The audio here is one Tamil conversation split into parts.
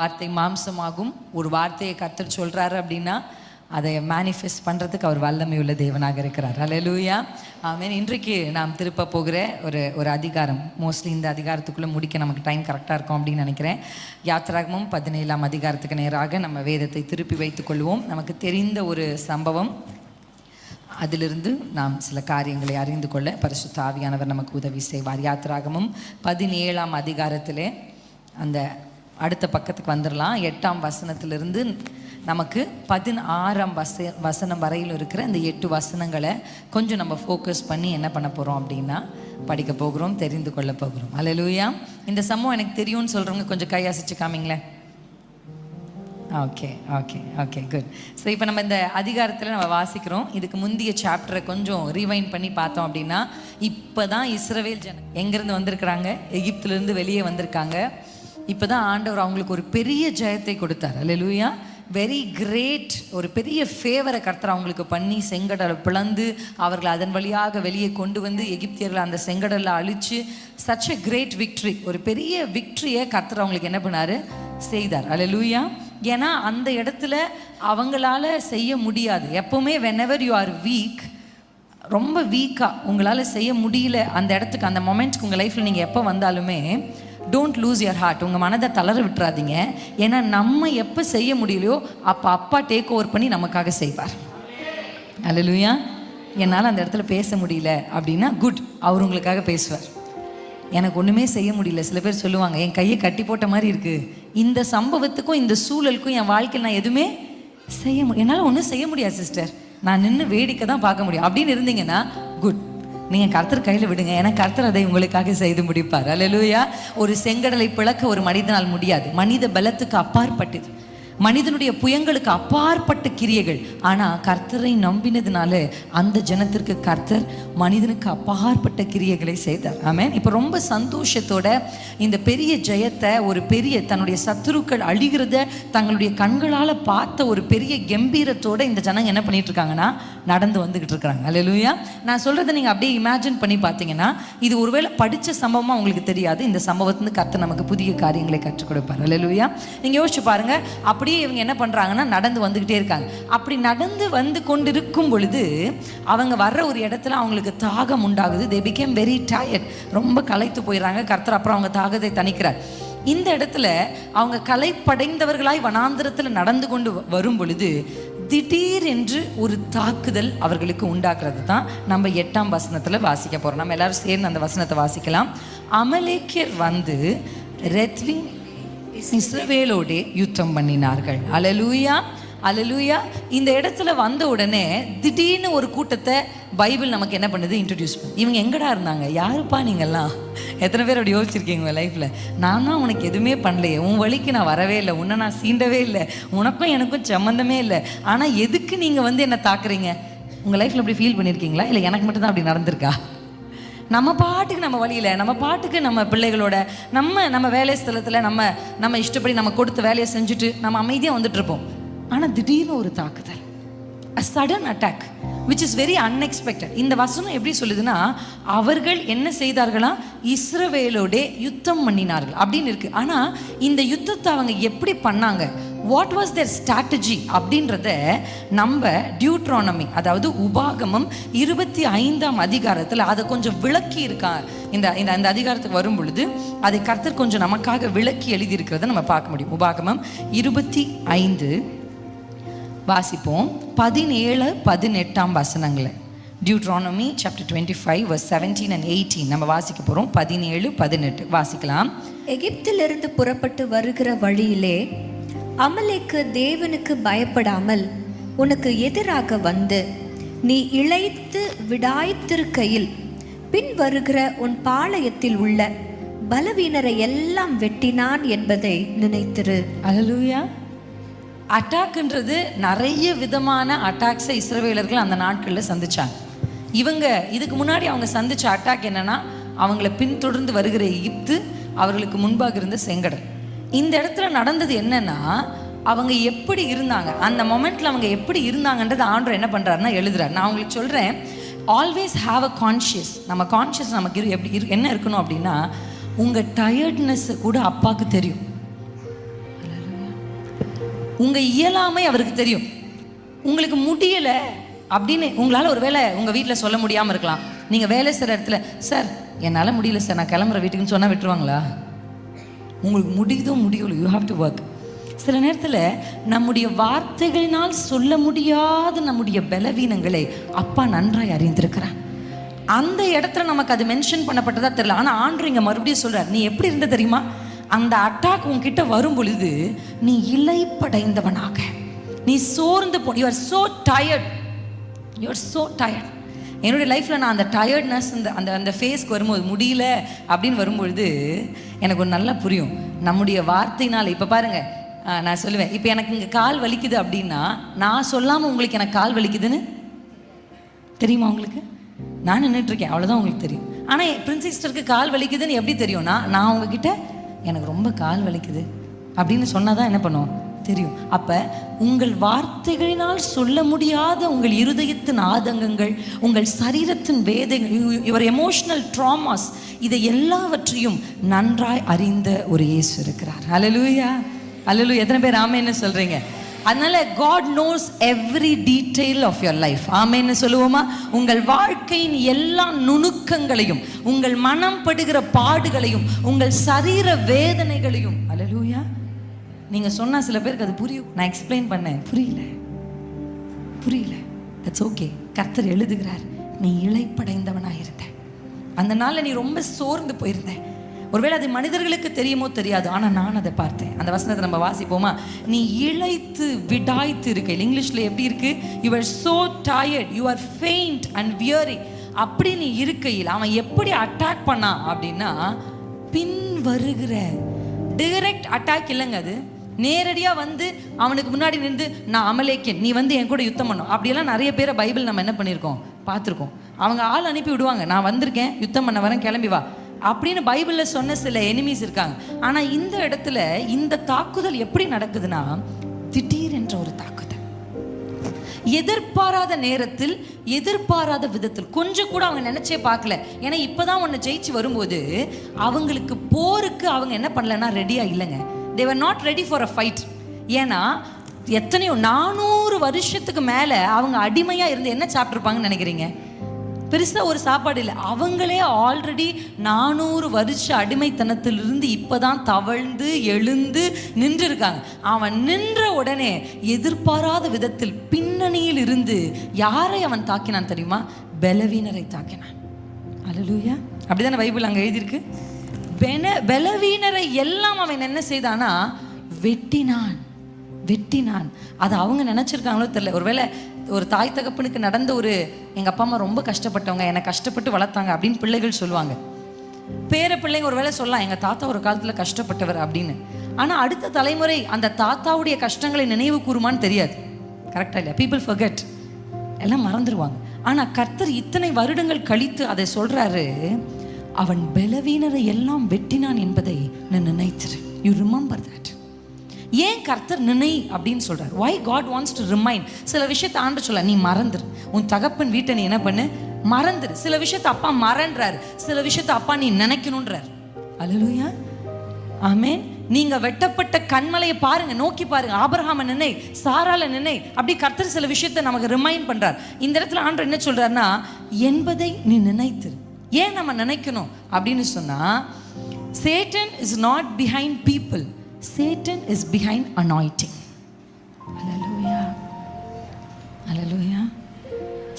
வார்த்தை மாம்சமாகும். ஒரு வார்த்தையை கர்த்தர் சொல்கிறாரு அப்படின்னா அதை மேனிஃபெஸ்ட் பண்ணுறதுக்கு அவர் வல்லமை உள்ள தேவனாக இருக்கிறார். அல்லேலூயா, ஆமென். இன்றைக்கு நாம் திருப்ப போகிற ஒரு அதிகாரம், மோஸ்ட்லி இந்த அதிகாரத்துக்குள்ளே முடிக்க நமக்கு டைம் கரெக்டாக இருக்கும் அப்படின்னு நினைக்கிறேன். யாத்திராகமம் 17ஆம் அதிகாரத்துக்கு நேராக நம்ம வேதத்தை திருப்பி வைத்துக்கொள்வோம். நமக்கு தெரிந்த ஒரு சம்பவம், அதிலிருந்து நாம் சில காரியங்களை அறிந்து கொள்ள பரிசுத்த ஆவியானவர் நமக்கு உதவி செய்வார். யாத்திராகமம் 17ஆம் அதிகாரத்திலே அந்த அடுத்த பக்கத்துக்கு வந்துடலாம். 8ஆம் வசனத்திலிருந்து நமக்கு 16ஆம் வசனம் வரையில் இருக்கிற இந்த 8 வசனங்களை கொஞ்சம் நம்ம ஃபோக்கஸ் பண்ணி என்ன பண்ண போகிறோம் அப்படின்னா படிக்க போகிறோம், தெரிந்து கொள்ள போகிறோம். அல்லேலூயா. இந்த சம்பவம் எனக்கு தெரியும்னு சொல்கிறவங்க கொஞ்சம் கையாசிச்சு காமிங்களேன். Okay okay okay good. So இப்போ நம்ம இந்த அதிகாரத்தில் நம்ம வாசிக்கிறோம். இதுக்கு முந்தைய சாப்டரை கொஞ்சம் ரீவைண்ட் பண்ணி பார்த்தோம் அப்படின்னா, இப்போ தான் இஸ்ரவேல் ஜனம் எங்கேருந்து வந்திருக்கிறாங்க, எகிப்திலேருந்து வெளியே வந்திருக்காங்க. இப்போ தான் ஆண்டவர் அவங்களுக்கு ஒரு பெரிய ஜெயத்தை கொடுத்தார். அல்லேலூயா. வெரி கிரேட், ஒரு பெரிய ஃபேவரை கர்த்தர் அவங்களுக்கு பண்ணி செங்கடலை பிளந்து அவர்களை அதன் வழியாக வெளியே கொண்டு வந்து எகிப்தியர்களை அந்த செங்கடலை அழித்து சச் எ கிரேட் விக்ட்ரி, ஒரு பெரிய விக்ட்ரியை கர்த்தர் அவங்களுக்கு என்ன பண்ணார், செய்தார். அல்லேலூயா. ஏன்னா அந்த இடத்துல அவங்களால செய்ய முடியாது. எப்போவுமே whenever you are weak, ரொம்ப வீக்காக உங்களால் செய்ய முடியல அந்த இடத்துக்கு, அந்த மொமெண்ட்ஸ்க்கு உங்கள் லைஃப்பில் நீங்கள் எப்போ வந்தாலுமே டோன்ட் லூஸ் யுவர் ஹார்ட், உங்கள் மனதை தளர விட்டுறாதீங்க. ஏன்னா நம்ம எப்போ செய்ய முடியலையோ அப்போ அப்பா டேக் ஓவர் பண்ணி நமக்காக செய்வார். அல்லேலூயா. என்னால் அந்த இடத்துல பேச முடியல அப்படின்னா குட், அவர் உங்களுக்காக பேசுவார். எனக்கு ஒன்றுமே செய்ய முடியல, சில பேர் சொல்லுவாங்க என் கையை கட்டி போட்ட மாதிரி இருக்குது, இந்த சம்பவத்துக்கும் இந்த சூழலுக்கும் என் வாழ்க்கையில் நான் எதுவுமே என்னால் ஒன்றும் செய்ய முடியாது சிஸ்டர், நான் நின்று வேடிக்கை தான் பார்க்க முடியும் அப்படின்னு இருந்தீங்கன்னா குட், நீங்கள் கர்த்தர் கையில் விடுங்க. ஏன்னா கர்த்தர் அதை உங்களுக்காக செய்து முடிப்பார். அல்லேலூயா. ஒரு செங்கடலை பிளக்க ஒரு மனிதனால் முடியாது, மனித பலத்துக்கு அப்பாற்பட்டது, மனிதனுடைய புயங்களுக்கு அப்பாற்பட்ட கிரியைகள். ஆனால் கர்த்தரை நம்பினதுனால அந்த ஜனத்திற்கு கர்த்தர் மனிதனுக்கு அப்பாற்பட்ட கிரியைகளை செய்தார். ஆமென். இப்போ ரொம்ப சந்தோஷத்தோட இந்த பெரிய ஜெயத்தை, ஒரு பெரிய தன்னுடைய சத்துருக்கள் அழிகிறத தங்களுடைய கண்களால் பார்த்த ஒரு பெரிய கம்பீரத்தோட இந்த ஜனங்க என்ன பண்ணிட்டு இருக்காங்கன்னா நடந்து வந்துகிட்டு இருக்கிறாங்க. அல்லேலூயா. நான் சொல்றதை நீங்கள் அப்படியே இமேஜின் பண்ணி பார்த்தீங்கன்னா இது ஒருவேளை படித்த சம்பவமாக உங்களுக்கு தெரியாது. இந்த சம்பவத்திலிருந்து கர்த்தர் நமக்கு புதிய காரியங்களை கற்றுக் கொடுப்பார். அல்லேலூயா. நீங்கள் யோசிச்சு பாருங்க, அப்படியே இவங்க என்ன பண்றாங்கன்னா நடந்து வந்துகிட்டே இருக்காங்க. அப்படி நடந்து வந்து கொண்டிருக்கும் பொழுது அவங்க வர்ற ஒரு இடத்துல அவங்களுக்கு தாகம் உண்டாகுது. they became very tired, ரொம்ப களைத்து போயிடுறாங்க. கர்த்தர் அப்புறம் அவங்க தாகத்தை தணிக்கிறார். இந்த இடத்துல அவங்க களைப்படைந்தவர்களாய் வனாந்திரத்தில் நடந்து கொண்டு வரும் பொழுது திடீர் என்று ஒரு தாக்குதல் அவர்களுக்கு உண்டாக்குறது தான் நம்ம 8ஆம் வசனத்தில் வாசிக்க போறோம். நம்ம எல்லாரும் சேர்ந்து அந்த வசனத்தை வாசிக்கலாம். அமலேக்கியர் வந்து ரெத்வின் இஸ்ரவேலோடே யுத்தம் பண்ணினார்கள். அல்லேலூயா அல்லேலூயா. இந்த இடத்துல வந்த உடனே திடீர்னு ஒரு கூட்டத்தை பைபிள் நமக்கு என்ன பண்ணுது, இன்ட்ரடியூஸ் பண்ணு. இவங்க எங்கடா இருந்தாங்க, யாருப்பா நீங்கள்லாம், எத்தனை பேர் அப்படி யோசிச்சிருக்கீங்க உங்கள் லைஃப்பில்? நான் தான் உனக்கு எதுவுமே பண்ணலையே, உன் வழிக்கு நான் வரவே இல்லை, உன்னை நான் சீண்டவே இல்லை, உனக்கும் எனக்கும் சம்மந்தமே இல்லை, ஆனால் எதுக்கு நீங்கள் வந்து என்னை தாக்குறீங்க? உங்கள் லைஃப்பில் அப்படி ஃபீல் பண்ணியிருக்கீங்களா? இல்லை எனக்கு மட்டும் தான் அப்படி நடந்திருக்கா? நம்ம பாட்டுக்கு நம்ம வழியில், நம்ம பாட்டுக்கு நம்ம பிள்ளைகளோட நம்ம வேலை ஸ்தலத்தில் நம்ம இஷ்டப்படி நம்ம கொடுத்த வேலையை செஞ்சுட்டு நம்ம அமைதியாக வந்துட்டு இருப்போம். ஆனால் திடீர்னு ஒரு தாக்குதல், a sudden attack which is very unexpected. இந்த வசனம் எப்படி சொல்லுதுன்னா, அவர்கள் என்ன செய்தார்களாம், இஸ்ரவேலோடே யுத்தம் பண்ணினார்கள் அப்படின்னு இருக்கு. ஆனால் இந்த யுத்தத்தை அவங்க எப்படி பண்ணாங்க, வாட் வாஸ் தேர் ஸ்ட்ராட்டஜி அப்படின்றத நம்ம டியூட்ரானமி, அதாவது உபாகமம் 25ஆம் அதிகாரத்தில் அதை கொஞ்சம் விளக்கி இருக்கா. இந்த அதிகாரத்துக்கு வரும் பொழுது அதை கர்த்தர் கொஞ்சம் நமக்காக விளக்கி எழுதியிருக்கிறத நம்ம பார்க்க முடியும். உபாகமம் 25 வாசிப்போம். 17, 18ஆம் வசனங்களை, டியூட்ரானமி சாப்டர் 25 verse 17 and 18 நம்ம வாசிக்க போகிறோம். 17, 18 வாசிக்கலாம். எகிப்திலிருந்து புறப்பட்டு வருகிற வழியிலே அமலேக்கு தேவனுக்கு பயப்படாமல் உனக்கு எதிராக வந்து நீ இளைத்து விடாய்த்திருக்கையில் பின் வருகிற உன் பாளையத்தில் உள்ள பலவீனரை எல்லாம் வெட்டினான் என்பதை நினைத்திரு. அல்லேலூயா. அட்டாக்ன்றது நிறைய விதமான அட்டாக்ஸை இஸ்ரவேலர்கள் அந்த நாட்களில் சந்திச்சாங்க. இவங்க இதுக்கு முன்னாடி அவங்க சந்திச்ச அட்டாக் என்னன்னா, அவங்கள பின்தொடர்ந்து வருகிற எகிப்து, அவர்களுக்கு முன்பாக இருந்த செங்கடல். இந்த இடத்துல நடந்தது என்னன்னா, அவங்க எப்படி இருந்தாங்க, அந்த மொமெண்ட்ல அவங்க எப்படி இருந்தாங்கன்றது ஆண்டவர் என்ன பண்றாருன்னா எழுதுறாரு. நான் உங்களுக்கு சொல்றேன், ஆல்வேஸ் ஹாவ் அ கான்ஷியஸ். நம்ம கான்ஷியஸ் நமக்கு எப்படி என்ன இருக்கணும் அப்படின்னா, உங்கள் டயர்ட்னஸ் கூட அப்பாவுக்கு தெரியும். உங்கள் இயலாமை அவருக்கு தெரியும். உங்களுக்கு முடியலை அப்படின்னு உங்களால் ஒரு வேளை உங்கள் வீட்டில் சொல்ல முடியாமல் இருக்கலாம். நீங்கள் வேலை செய்கிற இடத்துல, சார் என்னால் முடியல சார், நான் கிளம்புற வீட்டுக்குன்னு சொன்னால் விட்டுருவாங்களா? உங்களுக்கு முடியுதோ முடியல, யூ ஹாவ் டு ஒர்க். சில நேரத்தில் நம்முடைய வார்த்தைகளினால் சொல்ல முடியாத நம்முடைய பலவீனங்களை அப்பா நன்றாய் அறிந்திருக்கிறார். அந்த இடத்துல நமக்கு அது மென்ஷன் பண்ணப்பட்டதா தெரியல. ஆனால் ஆண்டவர் இங்கே மறுபடியும் சொல்கிறார், நீ எப்படி இருந்த தெரியுமா? அந்த அட்டாக் உன்கிட்ட வரும் பொழுது நீ இளைப்படைந்தவனாக, நீ சோர்ந்து போ, you are so tired, you are so tired. என்னுடைய லைஃப்பில் நான் அந்த டயர்ட்னஸ் அந்த அந்த ஃபேஸ்க்கு வரும்போது, முடியல அப்படின்னு வரும்பொழுது எனக்கு ஒரு நல்லா புரியும். நம்முடைய வார்த்தையினால், இப்போ பாருங்கள், நான் சொல்லுவேன், இப்போ எனக்கு இங்கே கால் வலிக்குது அப்படின்னா நான் சொல்லாமல் உங்களுக்கு எனக்கு கால் வலிக்குதுன்னு தெரியுமா உங்களுக்கு? நான் நின்றுட்டுருக்கேன், அவ்வளோதான் உங்களுக்கு தெரியும். ஆனால் பிரின்ஸ் சிஸ்டருக்கு கால் வலிக்குதுன்னு எப்படி தெரியும்னா, நான் உங்ககிட்ட எனக்கு ரொம்ப கால் வலிக்குது அப்படின்னு சொன்னால் தான் என்ன பண்ணுவோம் தெரியும். அப்போ உங்கள் வார்த்தைகளினால் சொல்ல முடியாத உங்கள் இருதயத்தின் ஆதங்கங்கள், உங்கள் சரீரத்தின் வேதங்கள், யுவர் எமோஷனல் ட்ராமாஸ், இதை எல்லாவற்றையும் நன்றாய் அறிந்த ஒரு இயேசு இருக்கிறார். ஹல்லேலூயா, ஹல்லேலூயா. எத்தனை பேர் ஆமென்னு சொல்கிறீங்க? அதனால God knows every detail of your life. ஆமென்னு சொல்லுவோமா? உங்கள் வாழ்க்கையின் எல்லா நுணுக்கங்களையும், உங்கள் மனம் படுகிற பாடுகளையும், உங்கள் சரீர வேதனைகளையும். ஹல்லேலூயா. நீங்க சொன்னா சில பேருக்கு அது புரியும். நான் எக்ஸ்பிளைன் பண்ணேன், புரியல, தட்ஸ் ஓகே. கர்த்தர் எழுதுகிறார், நீ இளைப்படைந்தவனாக இருந்த அந்த நாளில், நீ ரொம்ப சோர்ந்து போயிருந்த. ஒருவேளை அது மனிதர்களுக்கு தெரியுமோ தெரியாது, ஆனால் நான் அதை பார்த்தேன். அந்த வசனத்தை நம்ம வாசிப்போமா? நீ இளைத்து விடாய்த்து இருக்க. இங்கிலீஷில் எப்படி இருக்கு? You are so tired, you are faint and weary. அப்படி நீ இருக்கையில் அவன் எப்படி அட்டாக் பண்ணான் அப்படின்னா, பின் வருகிற டைரக்ட் அட்டாக் இல்லைங்க, அது நேரடியாக வந்து அவனுக்கு முன்னாடி நின்று, நான் அமலேக்கன், நீ வந்து என் கூட யுத்தம் பண்ணும். அப்படியெல்லாம் நிறைய பேரை பைபிள் நம்ம என்ன பண்ணியிருக்கோம், பார்த்துருக்கோம். அவங்க ஆள் அனுப்பி விடுவாங்க, நான் வந்திருக்கேன், யுத்தம் பண்ண வரேன், கிளம்பி வா அப்படின்னு பைபிளில் சொன்ன சில எனிமீஸ் இருக்காங்க. ஆனால் இந்த இடத்துல இந்த தாக்குதல் எப்படி நடக்குதுன்னா, திடீரென்ற ஒரு தாக்குதல், எதிர்பாராத நேரத்தில், எதிர்பாராத விதத்தில், கொஞ்சம் கூட அவங்க நினைச்சே பார்க்கல. ஏன்னா இப்போதான் ஒன்று ஜெயிச்சு வரும்போது அவங்களுக்கு போருக்கு அவங்க என்ன பண்ணலன்னா ரெடியாக இல்லைங்க. they were not ready for a fight. ஏன்னா எத்தனையோ 400 வருஷத்துக்கு மேலே அவங்க அடிமையாக இருந்து என்ன சாப்பிட்ருப்பாங்கன்னு நினைக்கிறீங்க? பெருசாக ஒரு சாப்பாடு இல்லை. அவங்களே ஆல்ரெடி 400 வருஷ அடிமைத்தனத்திலிருந்து இப்போதான் தவழ்ந்து எழுந்து நின்று இருக்காங்க. அவன் நின்ற உடனே எதிர்பாராத விதத்தில் பின்னணியில் இருந்து யாரை அவன் தாக்கினான் தெரியுமா? பலவீனரை தாக்கினான். அல்லேலூயா. அப்படிதானே பைபிள் அங்கே எழுதியிருக்கு. பலவீனரை எல்லாம் அவன் என்ன செய்தானா? வெட்டினான். அது அவங்க நினச்சிருக்காங்களோ தெரியல. ஒருவேளை ஒரு தாய் தகப்பனுக்கு நடந்த ஒரு, எங்கள் அப்பா அம்மா ரொம்ப கஷ்டப்பட்டவங்க, என்னை கஷ்டப்பட்டு வளர்த்தாங்க அப்படின்னு பிள்ளைகள் சொல்லுவாங்க. பேர பிள்ளைங்க ஒரு வேளை சொல்லலாம், எங்கள் தாத்தா ஒரு காலத்தில் கஷ்டப்பட்டவர் அப்படின்னு. ஆனால் அடுத்த தலைமுறை அந்த தாத்தாவுடைய கஷ்டங்களை நினைவு கூறுமான்னு தெரியாது. கரெக்டாக இல்லையா? பீப்புள் ஃபர்கெட், எல்லாம் மறந்துடுவாங்க. ஆனால் கர்த்தர் இத்தனை வருடங்கள் கழித்து அதை சொல்கிறாரு, அவன் பலவீனரை எல்லாம் வெட்டினான் என்பதை நான் நினைத்திரு. You remember that. ஏன் கர்த்தர் நினை அப்படின்னு சொல்றார்? why God wants to remind? சில விஷயத்தை ஆண்டு சொல்ல, நீ மறந்துரு, உன் தகப்பன் வீட்டை நீ என்ன பண்ணு, மறந்துரு. சில விஷயத்தை அப்பா மறன்றாரு, சில விஷயத்தை அப்பா நீ நினைக்கணுன்றார். அல்லேலூயா, ஆமென். நீங்க வெட்டப்பட்ட கண்மலையை பாருங்க, நோக்கி பாருங்க. ஆபிரகாமை நினை, சாரால நினை. அப்படி கர்த்தர் சில விஷயத்தை நமக்கு ரிமைண்ட் பண்றார். இந்த இடத்துல ஆண்டவர் என்ன சொல்றாருன்னா, என்பதை நீ நினைத்திரு. ஏன் நம்ம நினைக்கணும் அப்படின்னு சொன்னா, Satan is not behind people, Satan is behind anointing. Hallelujah, hallelujah.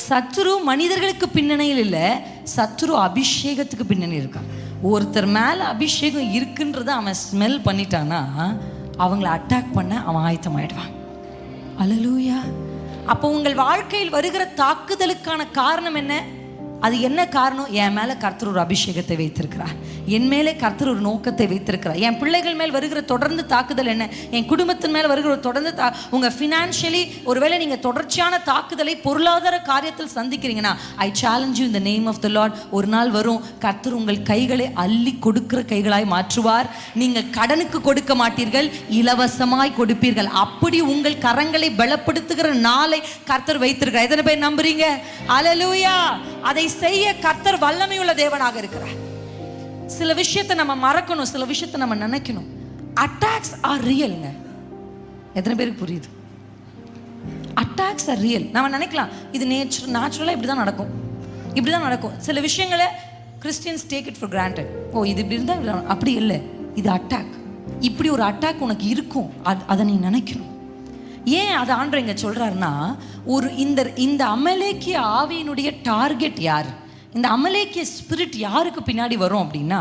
சத்துரு மனிதர்களுக்கு பின்னணியில் இல்லை, சத்துரு அபிஷேகத்துக்கு பின்னணி இருக்கான். ஒருத்தர் மேலே அபிஷேகம் இருக்குன்றத அவன் ஸ்மெல் பண்ணிட்டான்னா அவங்கள அட்டாக் பண்ண அவன் ஆயத்தமாயிடுவான். ஹல்லேலூயா. அப்போ உங்கள் வாழ்க்கையில் வருகிற தாக்குதலுக்கான காரணம் என்ன? அது என்ன காரணம்? என் மேலே கர்த்தர் ஒரு அபிஷேகத்தை வைத்திருக்கிறார், என் மேலே கர்த்தர் ஒரு நோக்கத்தை வைத்திருக்கிறார். என் பிள்ளைகள் மேல் வருகிற தொடர்ந்து தாக்குதல் என்ன? என் குடும்பத்தின் மேல் வருகிற ஒரு தொடர்ந்து உங்கள் ஃபினான்ஷியலி ஒருவேளை நீங்கள் தொடர்ச்சியான தாக்குதலை பொருளாதார காரியத்தில் சந்திக்கிறீங்கன்னா, I challenge you in the name of the Lord. ஒரு நாள் வரும், கர்த்தர் உங்கள் கைகளை அள்ளி கொடுக்கிற கைகளாய் மாற்றுவார். நீங்கள் கடனுக்கு கொடுக்க மாட்டீர்கள், இலவசமாய் கொடுப்பீர்கள். அப்படி உங்கள் கரங்களை பலப்படுத்துகிற நாளை கர்த்தர் வைத்திருக்கிறார். எத்தனை பேர் நம்புறீங்க? அல்லேலூயா. அதை செய்ய கர்த்தர் வல்லமையுள்ள தேவனாக இருக்கிறார். சில விஷயத்தை நம்ம மறக்கணும், சில விஷயத்தை நம்ம நினைக்கணும். அட்டாக்ஸ் ஆர் ரியல்ங்க. எத்தனை பேருக்கு புரியுது? Attacks are real. நம்ம நினைக்கலாம் இது நேச்சுரலாக இப்படி தான் நடக்கும், இப்படி தான் நடக்கும். சில விஷயங்களை Christians take it for granted. ஓ இது இப்படி இருந்தால், அப்படி இல்லை, இது அட்டாக். இப்படி ஒரு அட்டாக் உனக்கு இருக்கும், அதை நீ நினைக்கணும். ஏன் அதை ஆண்டவர் இங்கே சொல்கிறாருன்னா, ஒரு இந்த அமலேக்கிய ஆவியினுடைய டார்கெட் யார்? இந்த அமலேக்கிய ஸ்பிரிட் யாருக்கு பின்னாடி வரும் அப்படின்னா,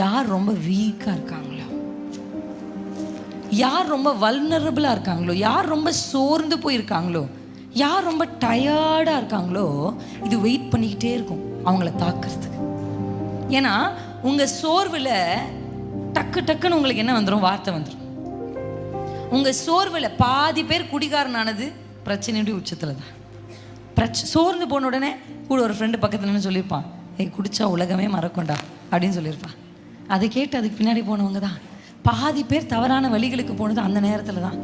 யார் ரொம்ப வீக்காக இருக்காங்களோ, யார் ரொம்ப வல்னரபிளாக இருக்காங்களோ, யார் ரொம்ப சோர்ந்து போயிருக்காங்களோ, யார் ரொம்ப டயர்டாக இருக்காங்களோ, இது வெயிட் பண்ணிக்கிட்டே இருக்கும் அவங்கள தாக்குறதுக்கு. ஏன்னா உங்கள் சோர்வில் டக்கு டக்குன்னு உங்களுக்கு என்ன வந்துடும்? வார்த்தை வந்துடும். உங்கள் சோர்வில் பாதி பேர் குடிகாரனானது பிரச்சனையுடைய உச்சத்தில் தான். சோர்ந்து போன உடனே கூட ஒரு ஃப்ரெண்டு பக்கத்துலன்னு சொல்லியிருப்பான், ஏய் குடிச்சா உலகமே மறக்கும்டா அப்படின்னு சொல்லியிருப்பான். அதை கேட்டு அதுக்கு பின்னாடி போனவங்க தான். பாதி பேர் தவறான வழிகளுக்கு போனது அந்த நேரத்தில் தான்.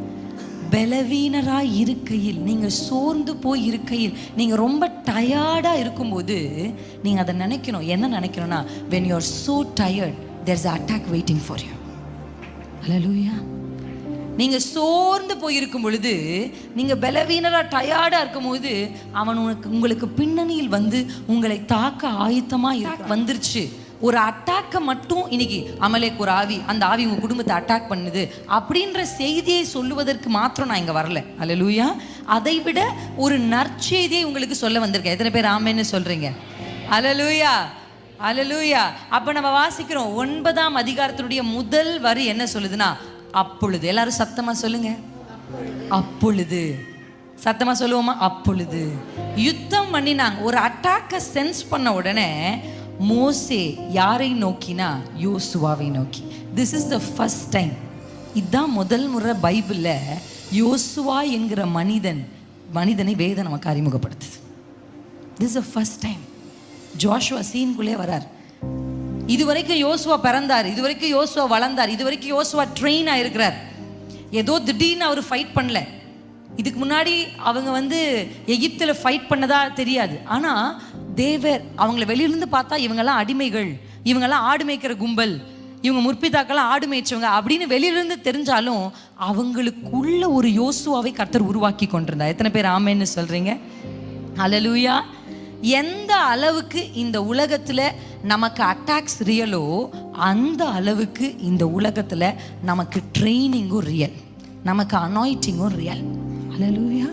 பலவீனராக இருக்கையில், நீங்கள் சோர்ந்து போய் இருக்கையில், நீங்கள் ரொம்ப டயர்டாக இருக்கும்போது நீங்கள் அதை நினைக்கணும். என்ன நினைக்கணும்னா, when you are so tired there's an attack waiting for you. Hallelujah. நீங்கள் சோர்ந்து போயிருக்கும் பொழுது, நீங்கள் பலவீனராக டயர்டாக இருக்கும்போது, அவன் உங்களுக்கு பின்னணியில் வந்து உங்களை தாக்க ஆயத்தமாக வந்துருச்சு. ஒரு அட்டாக்கை மட்டும் இன்னைக்கு அமலேக்கு ஒரு ஆவி, அந்த ஆவி உங்கள் குடும்பத்தை அட்டாக் பண்ணுது அப்படின்ற செய்தியை சொல்லுவதற்கு மாத்திரம் நான் இங்கே வரல. அல்லேலூயா. அதை விட ஒரு நற்செய்தியை உங்களுக்கு சொல்ல வந்திருக்கேன். எத்தனை பேர் ஆமென்னு சொல்கிறீங்க? அல்லேலூயா, அல்லேலூயா. அப்போ நம்ம வாசிக்கிறோம் 9ஆம் அதிகாரத்தினுடைய முதல் வரி என்ன சொல்லுதுன்னா, அப்பொழுது. எல்லாரும் சத்தமா சொல்லுங்க, அப்பொழுது. சத்தமா சொல்லுவோமா? அப்பொழுது யுத்தம் பண்ணினாங்க. ஒரு அட்டாக்கை சென்ஸ் பண்ண உடனே மோசே யாரை நோக்கினா? யோசுவாவை நோக்கி. This is the first time. இதுதான் முதல் முறை பைபிளில் யோசுவா என்கிற மனிதனை வேதம் நமக்கு அறிமுகப்படுத்துது. This is the first time. Joshua சீன்குள்ளே வரார். இதுவரைக்கும் யோசுவா பிறந்தார், இதுவரைக்கும் யோசுவா வளர்ந்தார், இதுவரைக்கும் யோசுவா ட்ரெயின் ஆயிருக்கிறார். ஏதோ திடீர்னு அவர் ஃபைட் பண்ணல. இதுக்கு முன்னாடி அவங்க எகிப்தில் ஃபைட் பண்ணதா தெரியாது. ஆனால் தேவர் அவங்கள வெளியிலேருந்து பார்த்தா இவங்கெல்லாம் அடிமைகள், இவங்கெல்லாம் ஆடு மேய்க்கிற கும்பல், இவங்க முற்பிதாக்கெல்லாம் ஆடு மேய்ச்சவங்க அப்படின்னு வெளியிலேருந்து தெரிஞ்சாலும் அவங்களுக்குள்ள ஒரு யோசுவாவை கர்த்தர் உருவாக்கி கொண்டிருந்தார். எத்தனை பேர் ஆமென்னு சொல்கிறீங்க? அல்லேலூயா. எந்த அளவுக்கு இந்த உலகத்தில் நமக்கு அட்டாக்ஸ் ரியலோ, அந்த அளவுக்கு இந்த உலகத்தில் நமக்கு ட்ரைனிங்கும் ரியல், நமக்கு அனாயிட்டிங்கும் ரியல். அல்லேலூயா,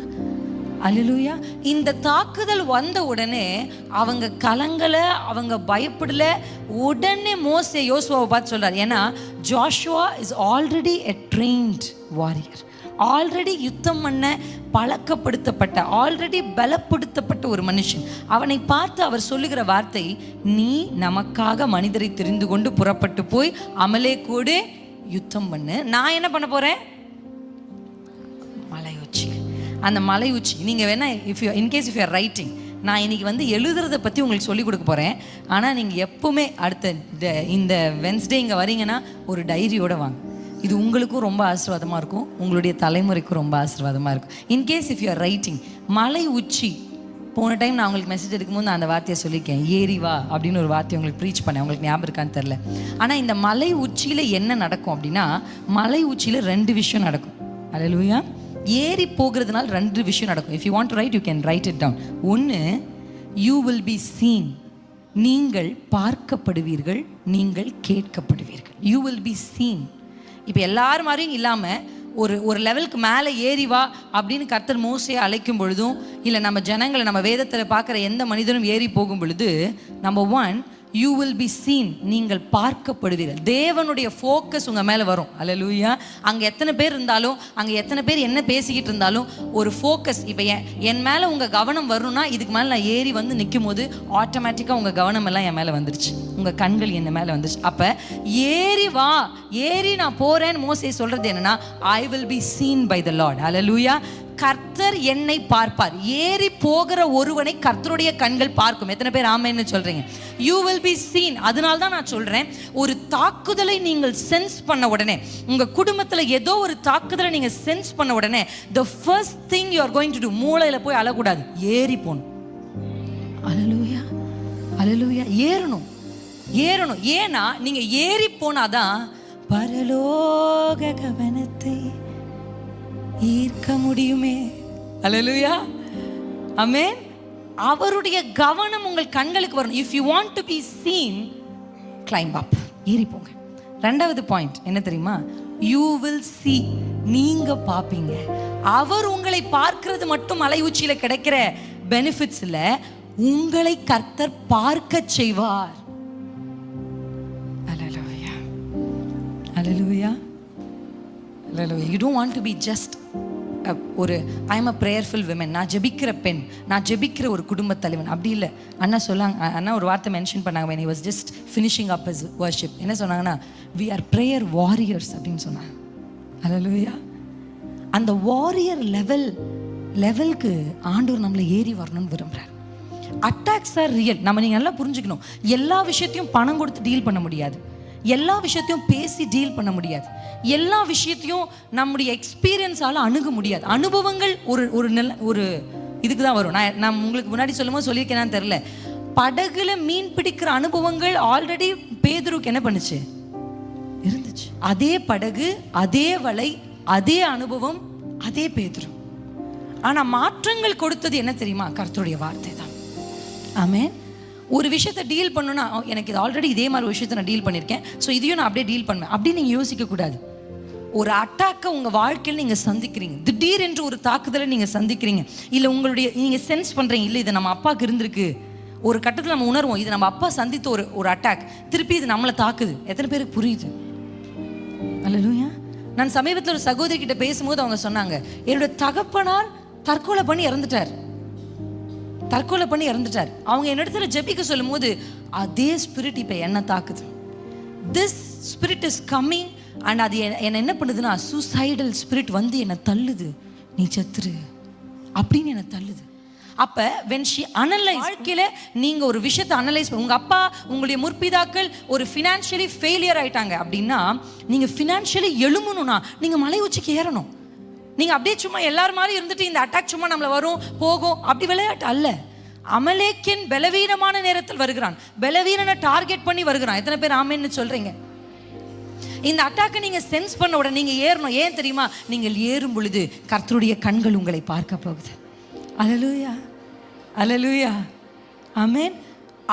அல்லேலூயா. இந்த தாக்குதல் வந்த உடனே அவங்க கலங்கலை, அவங்க பயப்படல. உடனே மோசே யோசுவாவை பார்த்து சொல்றார். ஏன்னா Joshua is already a trained warrior, already யுத்தம் பண்ண பழக்கப்படுத்தப்பட்ட, ஆல்ரெடி பலப்படுத்தப்பட்ட ஒரு மனுஷன். அவனை பார்த்து அவர் சொல்லுகிற வார்த்தை, நீ நமக்காக மனிதரை தெரிந்து கொண்டு புறப்பட்டு போய் அமலேக்கோடு யுத்தம் பண்ணு. நான் என்ன பண்ண போறேன்? மலை உச்சி. அந்த மலை உச்சி நீங்கள் வேணா இன்கேஸ் இஃப் யூஆர் ரைட்டிங், நான் இன்னைக்கு எழுதுறதை பற்றி உங்களுக்கு சொல்லிக் கொடுக்க போகிறேன். ஆனால் நீங்கள் எப்பவுமே அடுத்த இந்த வென்ஸ்டே இங்கே வரீங்கன்னா ஒரு டைரியோடு வாங்க. இது உங்களுக்கும் ரொம்ப ஆசீர்வாதமாக இருக்கும், உங்களுடைய தலைமுறைக்கும் ரொம்ப ஆசீர்வாதமாக இருக்கும். இன்கேஸ் இஃப் யூஆர் ரைட்டிங், மலை உச்சி. போன டைம் நான் உங்களுக்கு மெசேஜ் எடுக்கும்போது நான் அந்த வார்த்தையை சொல்லியிருக்கேன், ஏறி வா அப்படின்னு ஒரு வார்த்தையை உங்களுக்கு ப்ரீச் பண்ணேன். உங்களுக்கு ஞாபகம் இருக்கான்னு தெரில. ஆனால் இந்த மலை உச்சியில் என்ன நடக்கும் அப்படின்னா, மலை உச்சியில் 2 விஷயம் நடக்கும். அல்லேலூயா. ஏறி போகிறதுனால 2 விஷயம் நடக்கும். If you want to write, you can write it down. ஒன்று, யூ வில் பி சீன், நீங்கள் பார்க்கப்படுவீர்கள், நீங்கள் கேட்கப்படுவீர்கள். You will be seen. இப்போ எல்லாரும் மாதிரியும் இல்லாமல் ஒரு லெவலுக்கு மேலே ஏறி வா அப்படின்னு கர்த்தர் மோசையை அழைக்கும் பொழுதும், இல்லை நம்ம ஜனங்களை நம்ம வேதத்தில் பார்க்குற எந்த மனிதனும் ஏறி போகும் பொழுது, number 1, you will be seen, நீங்கள் பார்க்கப்படுவீர்கள். தேவனுடைய ஃபோக்கஸ் உங்கள் மேலே வரும். அல்லேலூயா. அங்கே எத்தனை பேர் இருந்தாலும், அங்கே எத்தனை பேர் என்ன பேசிக்கிட்டு இருந்தாலும் ஒரு ஃபோக்கஸ். இப்போ என் மேலே உங்கள் கவனம் வரணும்னா, இதுக்கு மேலே நான் ஏறி நிற்கும் போது ஆட்டோமேட்டிக்காக உங்கள் கவனம் எல்லாம் என் மேலே வந்துருச்சு, உங்கள் கண்கள் என் மேலே வந்துருச்சு. அப்போ ஏறி வா, ஏறி நான் போகிறேன்னு மோசே சொல்கிறது என்னன்னா, I will be seen by the Lord. அல்லேலூயா. கர்த்தர் என்னை பார்ப்பார். ஏறி போகிற ஒருவனை கர்த்தருடைய கண்கள் பார்க்கும். எத்தனை பேர் ஆமென்னு சொல்றீங்க? You will be scene. அதனால தான் நான் சொல்றேன், ஒரு தாக்குதலை நீங்கள் சென்ஸ் பண்ண உடனே, உங்க குடும்பத்தில் ஏதோ ஒரு தாக்குதலை நீங்க சென்ஸ் பண்ண உடனே, the first thing you are going to do, மூளையில போய் அழக்கூடாது, ஏறி போகணும். அல்லேலூயா, அல்லேலூயா. ஏறணும், ஏறணும். ஏன்னா நீங்க ஏறி போனாதான் பரலோக கவனத்தை ஈர்க்க முடியுமே. அல்லேலூயா, ஆமென். அவருடைய கவனம் உங்கள் கண்களுக்கு வரணும். If you want to be seen, climb அப், ஏறி போங்க. ரெண்டாவது பாயிண்ட் என்ன தெரியுமா? யூ வில் see, நீங்க பாப்பீங்க. அவர் உங்களை பார்க்கிறது மட்டும் மலை உச்சியில கிடைக்கிற பெனிஃபிட்ஸ் இல்ல, உங்களை கர்த்தர் பார்க்க செய்வார். அல்லேலூயா, அல்லேலூயா, அல்லேலூயா. You don't want to be just ஒரு I am a prayerful women, நான் ஜெபிக்கிற பெண், நான் ஜெபிக்கிற ஒரு குடும்ப தலைவன், அப்படி இல்லை. அண்ணா சொல்லாங்க, அண்ணா ஒரு வார்த்தை மென்ஷன் பண்ணாங்க when he was just finishing up his worship. என்ன சொன்னாங்கன்னா, we are prayer warriors அப்படின்னு சொன்னாங்க. அல்லேலூயா. அந்த வாரியர் லெவலுக்கு ஆண்டவர் நம்மளை ஏறி வரணும்னு விரும்புகிறார். Attacks are real. நீங்கள் நல்லா புரிஞ்சுக்கணும். எல்லா விஷயத்தையும் பணம் கொடுத்து டீல் பண்ண முடியாது, எல்லா விஷயத்தையும் பேசி டீல் பண்ண முடியாது, எல்லா விஷயத்தையும் நம்முடைய எக்ஸ்பீரியன்ஸால் அணுக முடியாது. அனுபவங்கள் ஒரு இதுக்கு தான் வரும். நான் உங்களுக்கு முன்னாடி சொல்லும்போது சொல்லியிருக்கேன்னு தெரில, படகுல மீன் பிடிக்கிற அனுபவங்கள் ஆல்ரெடி பேதுருக்கு என்ன பண்ணுச்சு, இருந்துச்சு. அதே படகு, அதே வலை, அதே அனுபவம், அதே பேதுரு. ஆனால் மாற்றங்கள் கொடுத்தது என்ன தெரியுமா? கர்த்தருடைய வார்த்தை தான். ஆமென். ஒரு விஷயத்தை டீல் பண்ணணும்னா, எனக்கு இது ஆல்ரெடி இதே மாதிரி ஒரு விஷயத்தை நான் டீல் பண்ணியிருக்கேன், ஸோ இதையும் நான் அப்படியே டீல் பண்ணுவேன் அப்படின்னு நீங்கள் யோசிக்கக்கூடாது. ஒரு அட்டாக்கை உங்கள் வாழ்க்கையில் நீங்கள் சந்திக்கிறீங்க, திடீர் என்று ஒரு தாக்குதலை நீங்கள் சந்திக்கிறீங்க, இல்லை உங்களுடைய நீங்கள் சென்ஸ் பண்ணுறீங்க, இல்லை இது நம்ம அப்பாவுக்கு இருந்திருக்கு. ஒரு கட்டத்தில் நம்ம உணர்வோம், இது நம்ம அப்பா சந்தித்த ஒரு அட்டாக், திருப்பி இது நம்மளை தாக்குது. எத்தனை பேருக்கு புரியுது? அல்லேலூயா. நான் சமீபத்தில் ஒரு சகோதரி கிட்ட பேசும்போது அவங்க சொன்னாங்க, என்னோட தகப்பனார் தற்கொலை பண்ணி இறந்துட்டார். அவங்க என்னிடத்துல ஜெபிக்க சொல்லும் போது அதே ஸ்பிரிட் இப்போ என்ன தாக்குது. This spirit is coming and அது என்ன பண்ணுதுன்னா, சூசைடல் ஸ்பிரிட் வந்து என்னை தள்ளுது, நீ செத்துரு அப்படின்னு என்னை தள்ளுது. அப்போ when she analyze, வாழ்க்கையில் நீங்கள் ஒரு விஷயத்தை அனலைஸ் பண்ண, உங்கள் அப்பா உங்களுடைய முற்பிதாக்கள் ஒரு ஃபினான்ஷியலி ஃபெயிலியர் ஆயிட்டாங்க அப்படின்னா, நீங்கள் ஃபினான்ஷியலி எழும்பணும்னா நீங்கள் மலை உச்சிக்கு ஏறணும். நீங்கள் அப்படியே சும்மா எல்லாரும் மாதிரி இருந்துட்டு இந்த அட்டாக் சும்மா நம்மளை வரும் போகும் அப்படி விளையாட்டு அல்ல. அமலேக்கின் பலவீனமான நேரத்தில் வருகிறான், பலவீனனை டார்கெட் பண்ணி வருகிறான். எத்தனை பேர் ஆமென்னு சொல்றீங்க? இந்த அட்டாக்கை நீங்க சென்ஸ் பண்ண உடனே நீங்க ஏறணும். ஏன் தெரியுமா? நீங்கள் ஏறும் பொழுது கர்த்தருடைய கண்கள் உங்களை பார்க்க போகுது. அல்லேலூயா, அல்லேலூயா, ஆமென்.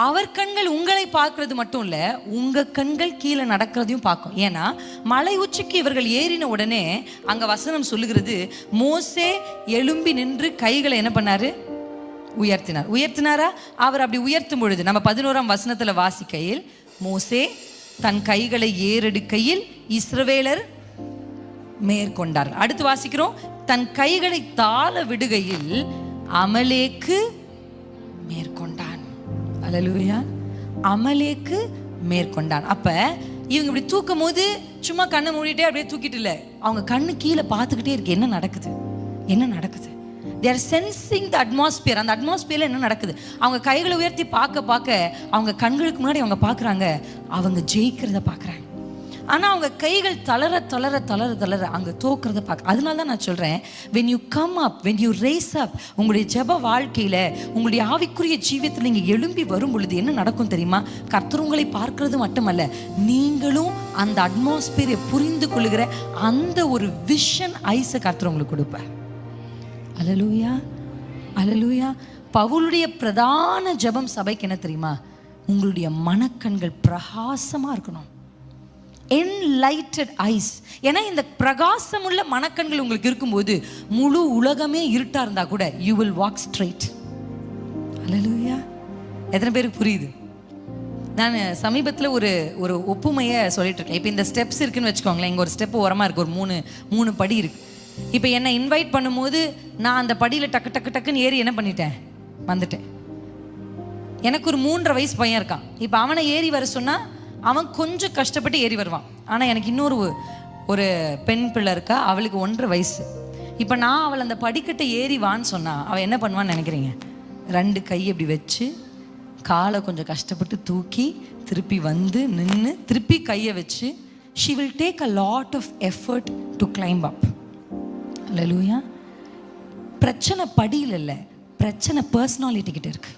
அவர் கண்கள் உங்களை பார்க்கறது மட்டும் இல்ல, உங்க கண்கள் கீழே நடக்கிறதையும் பார்க்கும். ஏன்னா மலை உச்சிக்கு இவர்கள் ஏறின உடனே அங்க வசனம் சொல்லுகிறது, மோசே எழும்பி நின்று கைகளை என்ன பண்ணாரு? உயர்த்தினாரா? அவர் அப்படி உயர்த்தும் பொழுது நம்ம 11ஆம் வசனத்துல வாசிக்கையில், மோசே தன் கைகளை ஏறெடுக்கையில் இஸ்ரவேலர் மேற்கொண்டார்கள். அடுத்து வாசிக்கிறோம், தன் கைகளை தாழ விடுகையில் அமலேக்கு மேற்கொண்டான். அல்லேலூயா, அமலேக்கு மேற்கொண்டான். அப்ப இவங்க இப்படி தூக்கும் போது சும்மா கண்ணை மூடிட்டே அப்படியே தூக்கிட்டு இல்லை, அவங்க கண்ணு கீழே பார்த்துக்கிட்டே இருக்கு, என்ன நடக்குது. They are sensing the atmosphere. அந்த அட்மாஸ்பியர்ல என்ன நடக்குது? அவங்க கைகளை உயர்த்தி பார்க்க அவங்க கண்களுக்கு முன்னாடி அவங்க பார்க்குறாங்க, அவங்க ஜெயிக்கிறத பார்க்குறாங்க. ஆனால் அவங்க கைகள் தளர அங்கே தோக்கிறத பார்க்க. அதனால தான் நான் சொல்கிறேன், when you come up, when you raise up, உங்களுடைய ஜெப வாழ்க்கையில், உங்களுடைய ஆவிக்குரிய ஜீவியத்தில் நீங்கள் எழும்பி வரும் பொழுது என்ன நடக்கும் தெரியுமா? கர்த்தர் உங்களை பார்க்கறது மட்டுமல்ல, நீங்களும் அந்த அட்மாஸ்பியரை புரிந்து கொள்ளுகிற அந்த ஒரு விஷன் ஐஸை கர்த்தர் உங்களுக்கு கொடுப்பார். அல்லேலூயா, அல்லேலூயா. பவுலுடைய பிரதான ஜெபம் சபைக்கு என்ன தெரியுமா? உங்களுடைய மனக்கண்கள் பிரகாசமாக இருக்கணும். Enlightened eyes. ஏன்னா இந்த பிரகாசம் உள்ள மனக்கண்கள் உங்களுக்கு இருக்கும்போது முழு உலகமே இருட்டா இருந்தா கூட you will walk straight. அல்லேலூயா. எத்தனை பேருக்கு புரியுது? நான் சமீபத்தில் ஒரு ஒப்புமையை சொல்லிட்டு இருக்கேன். இப்போ இந்த ஸ்டெப்ஸ் இருக்குன்னு வச்சுக்கோங்களேன். இங்கே ஒரு ஸ்டெப் ஓரமாக இருக்குது, ஒரு மூணு படி இருக்குது. இப்போ என்னை இன்வைட் பண்ணும்போது நான் அந்த படியில் டக்குன்னு ஏறி என்ன பண்ணிட்டேன், வந்துட்டேன். எனக்கு ஒரு 3.5 வயசு பையன் இருக்கான். இப்போ அவனை ஏறி வர சொன்னால் அவன் கொஞ்சம் கஷ்டப்பட்டு ஏறி வருவான். ஆனால் எனக்கு இன்னொரு ஒரு பெண் பிள்ளை இருக்கா, அவளுக்கு 1.5 வயசு. இப்போ நான் அவள் அந்த படிக்கட்டை ஏறி வான்னு சொன்னால் அவள் என்ன பண்ணுவான்னு நினைக்கிறீங்க? 2 கை இப்படி வச்சு காலை கொஞ்சம் கஷ்டப்பட்டு தூக்கி திருப்பி வந்து நின்று திருப்பி கையை வச்சு she will take a lot of effort to climb up. அல்லேலூயா. பிரச்சனை படியில் இல்லை, பிரச்சனை பர்சனாலிட்டி கிட்ட இருக்கு.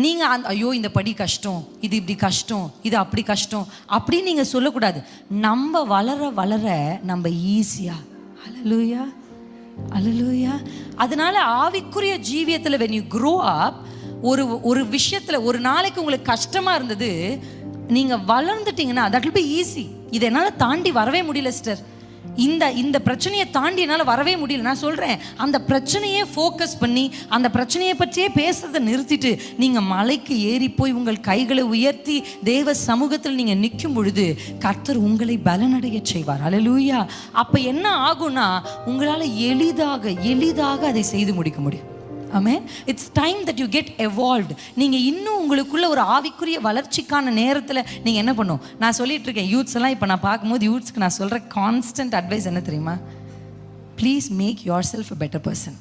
நீங்கள் ஐயோ இந்த படி கஷ்டம், இது இப்படி கஷ்டம், இது அப்படி கஷ்டம் அப்படின்னு நீங்கள் சொல்லக்கூடாது. நம்ம வளர வளர நம்ம ஈஸியாக அல்லேலூயா அல்லேலூயா. அதனால ஆவிக்குரிய ஜீவியத்தில் when you grow up, ஒரு விஷயத்தில் ஒரு நாளைக்கு உங்களுக்கு கஷ்டமாக இருந்தது, நீங்கள் வளர்ந்துட்டீங்கன்னா that will be easy. இதை என்னால் தாண்டி வரவே முடியல சிஸ்டர், இந்த பிரச்சனையை தாண்டி என்னால் வரவே முடியல. நான் சொல்கிறேன், அந்த பிரச்சனையே ஃபோக்கஸ் பண்ணி அந்த பிரச்சனையை பற்றியே பேசுறதை நிறுத்திட்டு நீங்கள் மலைக்கு ஏறி போய் உங்கள் கைகளை உயர்த்தி தேவ சமூகத்தில் நீங்கள் நிற்கும் பொழுது கர்த்தர் உங்களை பலனடைய செய்வார். அல்லேலூயா. அப்போ என்ன ஆகும்னா உங்களால் எளிதாக அதை செய்து முடிக்க முடியும். ஆமென். It's time that you get evolved. நீங்கள் இன்னும் உங்களுக்குள்ள ஒரு ஆவிக்குரிய வளர்ச்சிக்கான நேரத்தில் நீங்கள் என்ன பண்ணும், நான் சொல்லிட்டு இருக்கேன் யூத்ஸ் எல்லாம். இப்போ நான் பார்க்கும்போது யூத்ஸ்க்கு நான் சொல்கிற கான்ஸ்டன்ட் அட்வைஸ் என்ன தெரியுமா? Please make yourself a better person.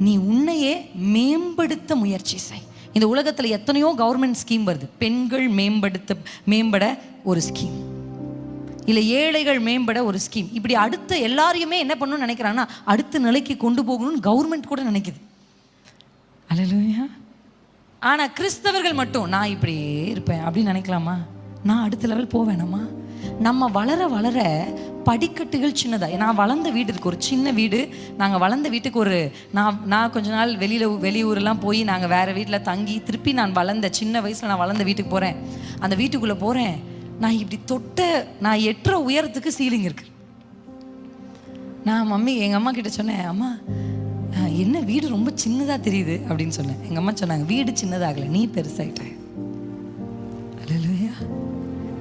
நீ உன்னையே மேம்படுத்த முயற்சி செய். இந்த உலகத்தில் எத்தனையோ கவர்மெண்ட் ஸ்கீம் வருது. பெண்கள் மேம்பட ஒரு ஸ்கீம், இல்லை ஏழைகள் மேம்பட ஒரு ஸ்கீம். இப்படி அடுத்த எல்லாரையுமே என்ன பண்ணணும்னு நினைக்கிறாங்கன்னா அடுத்த நிலைக்கு கொண்டு போகணும்னு கவர்மெண்ட் கூட நினைக்குது. அல்லேலூயா. ஆனால் கிறிஸ்தவர்கள் மட்டும் நான் இப்படியே இருப்பேன் அப்படின்னு நினைக்கலாமா? நான் அடுத்த லெவல் போவேணாமா? நம்ம வளர வளர படிக்கட்டுகள் சின்னதாக. நான் வளர்ந்த வீடு இருக்குது, ஒரு சின்ன வீடு. நாங்கள் வளர்ந்த வீட்டுக்கு நான் கொஞ்ச நாள் வெளியூரெலாம் போய் நாங்கள் வேறு வீட்டில் தங்கி திருப்பி நான் சின்ன வயசில் நான் வளர்ந்த வீட்டுக்கு போகிறேன். அந்த வீட்டுக்குள்ளே போகிறேன், நான் இப்படி நான் எட்டுற உயரத்துக்கு சீலிங் இருக்குது. நான் எங்கள் அம்மா கிட்ட சொன்னேன், அம்மா என்ன வீடு ரொம்ப சின்னதாக தெரியுது அப்படின்னு சொன்னேன். எங்கள் அம்மா சொன்னாங்க, வீடு சின்னதாகலை, நீ பெருசாயிட்ட. அல்லேலூயா.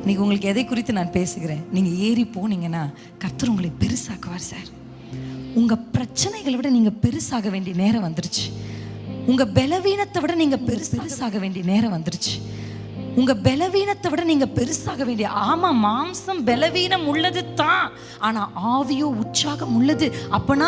இன்னைக்கு உங்களுக்கு எதை குறித்து நான் பேசுகிறேன், நீங்கள் ஏறி போனீங்கன்னா கர்த்தர் உங்களை பெருசாக்குவார் சார். உங்கள் பிரச்சனைகளை விட நீங்கள் பெருசாக வேண்டிய நேரம் வந்துருச்சு. உங்கள் பலவீனத்தை விட நீங்கள் பெருசாக வேண்டிய நேரம் வந்துருச்சு. உங்க பலவீனத்தை விட நீங்க பெருசாக வேண்டிய. ஆமா, மாம்சம் பலவீனம் உள்ளது தான், ஆனா ஆவியோ உற்சாகம் உள்ளது. அப்பனா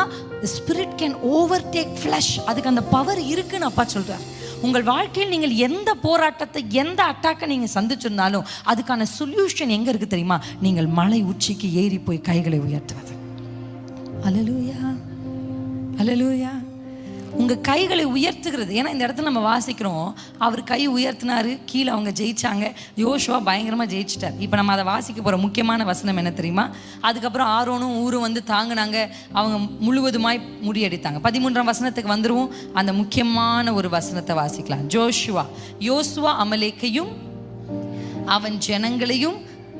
ஸ்பிரிட் கேன் ஓவர்டேக் ஃப்ளஷ். அதுக்கு அந்த பவர் இருக்குன்னு அப்பா சொல்றார். உங்கள் வாழ்க்கையில் நீங்கள் எந்த போராட்டத்தை, எந்த அட்டாக்கை நீங்க சந்திச்சிருந்தாலும் அதுக்கான சொல்யூஷன் எங்க இருக்கு தெரியுமா? நீங்கள் மலை உச்சிக்கு ஏறி போய் கைகளை உயர்த்துவது. அல்லேலூயா அல்லேலூயா. உங்கள் கைகளை உயர்த்துகிறது. ஏன்னா இந்த இடத்துல நம்ம வாசிக்கிறோம், அவர் கை உயர்த்தினாரு, கீழே அவங்க ஜெயிச்சாங்க. யோசுவா பயங்கரமாக ஜெயிச்சிட்டார். இப்போ நம்ம அதை வாசிக்க போகிற முக்கியமான வசனம் என்ன தெரியுமா? அதுக்கப்புறம் ஆரோனும் ஊரும் வந்து தாங்கினாங்க, அவங்க முழுவதுமாய் முறியடித்தாங்க. 13ஆம் வசனத்துக்கு வந்துருவோம். அந்த முக்கியமான ஒரு வசனத்தை வாசிக்கலாம். யோசுவா அமலேக்கையும் அவன் ஜனங்களையும்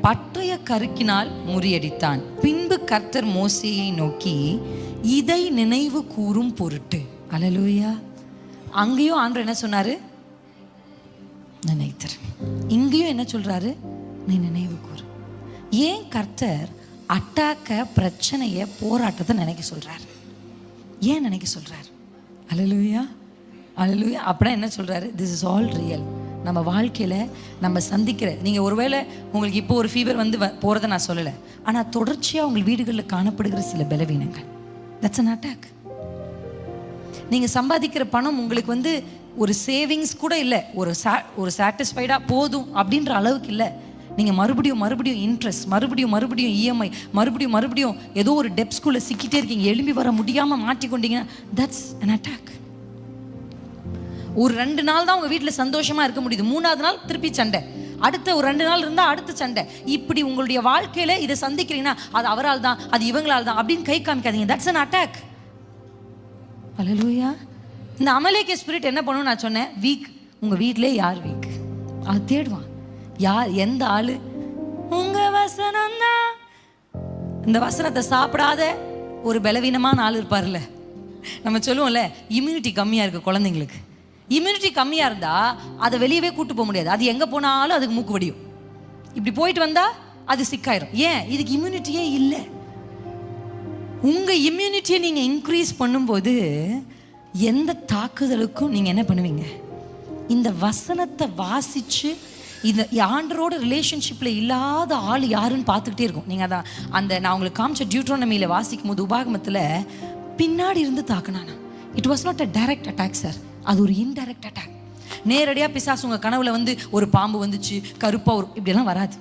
பட்டய கருக்கினால் முறியடித்தான். பின்பு கர்த்தர் மோசேயை நோக்கி, இதை நினைவு கூறும் பொருட்டு. அல்லேலூயா. அங்கேயும் ஆண்டவர் என்ன சொன்னாரு? நினைத்தர். இங்கேயும் என்ன சொல்றாரு? நீ நினைவு கூறு. ஏன் கர்த்தர் அட்டாக்க, பிரச்சனைய, போராட்டத்தை நினைக்க சொல்றாரு? ஏன் நினைக்க சொல்றாரு? அல்லேலூயா அல்லேலூயா. அப்படின்னா என்ன சொல்றாரு? This is all real. நம்ம வாழ்க்கையில் நம்ம சந்திக்கிற, நீங்கள் ஒருவேளை உங்களுக்கு இப்போ ஒரு ஃபீவர் வந்து போகிறத நான் சொல்லலை, ஆனால் தொடர்ச்சியாக உங்கள் வீடுகளில் காணப்படுகிற சில பலவீனங்கள், தட்ஸ் அன் அட்டாக். நீங்கள் சம்பாதிக்கிற பணம் உங்களுக்கு வந்து ஒரு சேவிங்ஸ் கூட இல்லை, ஒரு சாட்டிஸ்ஃபைடாக போதும் அப்படின்ற அளவுக்கு இல்லை. நீங்கள் மறுபடியும் இன்ட்ரெஸ்ட், மறுபடியும் இஎம்ஐ, மறுபடியும் ஏதோ ஒரு டெப்ஸ்குள்ளே சிக்கிட்டே இருக்கீங்க, எழும்பி வர முடியாமல் மாட்டிக்கொண்டீங்கன்னா தட்ஸ் அன் அட்டாக். ஒரு 2 நாள் தான் உங்கள் வீட்டில் சந்தோஷமாக இருக்க முடியுது, 3ஆவது நாள் திருப்பி சண்டை, அடுத்த ஒரு 2 நாள் இருந்தால் அடுத்த சண்டை. இப்படி உங்களுடைய வாழ்க்கையில் இதை சந்திக்கிறீங்கன்னா அது அவரால் தான், அது இவங்களால் தான் அப்படின்னு கை காமிக்காதீங்க. That's an attack. அல்லேலூயா. இந்த அமலேக்கிய ஸ்பிரிட் என்ன பண்ணும் நான் சொன்னேன், வீக். உங்கள் வீட்டிலே யார் வீக் அது தேடுவான். யார், எந்த ஆள்? உங்கள் வசனம் தான். இந்த வசனத்தை சாப்பிடாத ஒரு பலவீனமான ஆள் இருப்பார்ல. நம்ம சொல்லுவோம்ல, இம்யூனிட்டி கம்மியாக இருக்குது குழந்தைங்களுக்கு. இம்யூனிட்டி கம்மியாக இருந்தால் அதை வெளியவே கூட்டு போக முடியாது. அது எங்கே போனாலும் அதுக்கு மூக்கு வடியும். இப்படி போயிட்டு வந்தால் அது சிக்காயிரும். ஏன்? இதுக்கு இம்யூனிட்டியே இல்லை. உங்கள் இம்யூனிட்டியை நீங்கள் இன்க்ரீஸ் பண்ணும்போது எந்த தாக்குதலுக்கும் நீங்கள் என்ன பண்ணுவீங்க? இந்த வசனத்தை வாசித்து இந்த ஆண்டரோட ரிலேஷன்ஷிப்பில் இல்லாத ஆள் யாருன்னு பார்த்துக்கிட்டே இருக்கும். நீங்கள் அதான் நான் உங்களுக்கு காமிச்ச டியூட்ரோனமியில் வாசிக்கும் போது உபாகமத்தில் பின்னாடி இருந்து தாக்குனானா. It was not a direct attack sir, அது ஒரு இன்டைரக்ட் அட்டாக். நேரடியாக பிசாசு உங்கள் கனவுல வந்து ஒரு பாம்பு வந்துச்சு, கருப்பாக ஒரு இப்படியெல்லாம் வராது.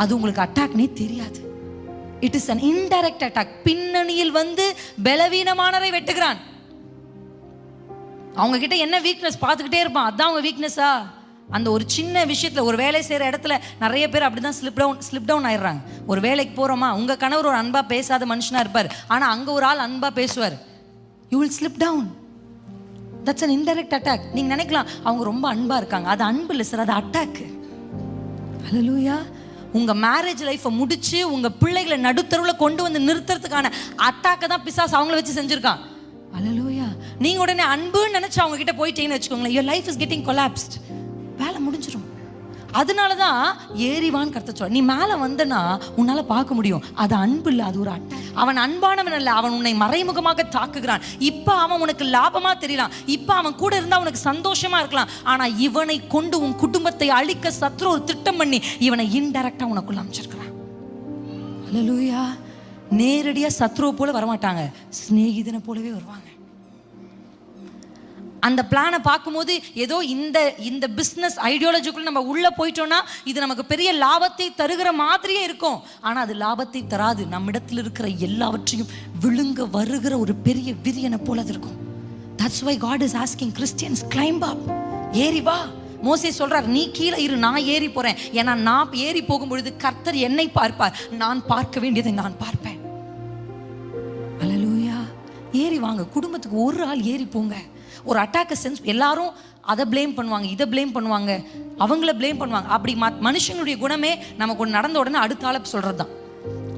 அது உங்களுக்கு அட்டாக்னே தெரியாது. It is an indirect attack. பின்னணியில் வந்து பலவீனமானரை வெட்டுகிறான். அவங்க கிட்ட என்ன வீக்னஸ் பார்த்துக்கிட்டே இருப்பான், அதான் அவங்க வீக்னஸா? அந்த ஒரு சின்ன விஷயத்தில், ஒரு வேலை செய்கிற இடத்துல நிறைய பேர் அப்படி தான் ஸ்லிப் டவுன் ஆயிடுறாங்க. ஒரு வேலைக்கு போகிறோமா, உங்கள் கணவர் ஒரு அன்பாக பேசாத மனுஷனாக இருப்பார், ஆனால் அங்கே ஒரு ஆள் அன்பாக பேசுவார். You will slip down. That's an indirect attack. நீங்கள் நினைக்கலாம் அவங்க ரொம்ப அன்பாக இருக்காங்க, அது அன்பு இல்லை சார், அது அட்டாக்கு. ஹல்லேலூயா. உங்கள் மேரேஜ் லைஃப்பை முடிச்சு உங்கள் பிள்ளைகளை நடுத்தருவில் கொண்டு வந்து நிறுத்துறதுக்கான அட்டாக்கை தான் பிசாசு அவங்கள வச்சு செஞ்சுருக்கான். ஹல்லேலூயா. நீங்கள் உடனே அன்புன்னு நினச்சி அவங்க கிட்ட போயிட்டீங்கன்னு வச்சுக்கோங்களேன், your life is getting collapsed. வேலை முடிஞ்சிடும். அதனால தான் ஏறிவான்னு கர்த்தர் சொல்ற. நீ மேலே வந்தனா உன்னால பார்க்க முடியும், அது அன்பு இல்லை, அது ஒரு அட்டை. அவன் அன்பானவன் அல்ல, அவன் உன்னை மறைமுகமாக தாக்குகிறான். இப்போ அவன் உனக்கு லாபமா தெரியலாம், இப்போ அவன் கூட இருந்தா உனக்கு சந்தோஷமா இருக்கலாம், ஆனா இவனை கொண்டு உன் குடும்பத்தை அழிக்க சத்ரு ஒரு திட்டம் பண்ணி இவனை இன்டைரக்டா உனக்குள்ள அமைச்சிருக்கிறான். ஹல்லேலூயா. நேரடியா சத்ருவை போல வரமாட்டாங்க, சிநேகிதனை போலவே வருவாங்க. அந்த பிளானை பார்க்கும்போது ஏதோ இந்த பிஸ்னஸ் ஐடியாலஜிக்குள்ள நம்ம உள்ள போயிட்டோம்னா இது நமக்கு பெரிய லாபத்தை தருகிற மாதிரியே இருக்கும், ஆனா அது லாபத்தை தராது. நம்மிடத்தில் இருக்கிற எல்லாவற்றையும் விழுங்க வருகிற ஒரு பெரிய விரியனை போல அது இருக்கும். That's why God is asking Christians, climb up. ஏறி வா. மோசே சொல்றார், நீ கீழே இரு, நான் ஏறி போறேன். ஏன்னா நான் ஏறி போகும்பொழுது கர்த்தர் என்னை பார்ப்பார், நான் பார்க்க வேண்டியதை நான் பார்ப்பேன். ஹல்லேலூயா. ஏறி வாங்க. குடும்பத்துக்கு ஒரு ஆள் ஏறி போங்க. ஒரு அட்டாக்கை சென்ஸ், எல்லாரும் அதை ப்ளேம் பண்ணுவாங்க, இதை ப்ளேம் பண்ணுவாங்க, அவங்கள ப்ளேம் பண்ணுவாங்க. அப்படி மனுஷனுடைய குணமே நமக்கு ஒன்று நடந்த உடனே அடுத்த ஆளை சொல்கிறது தான்.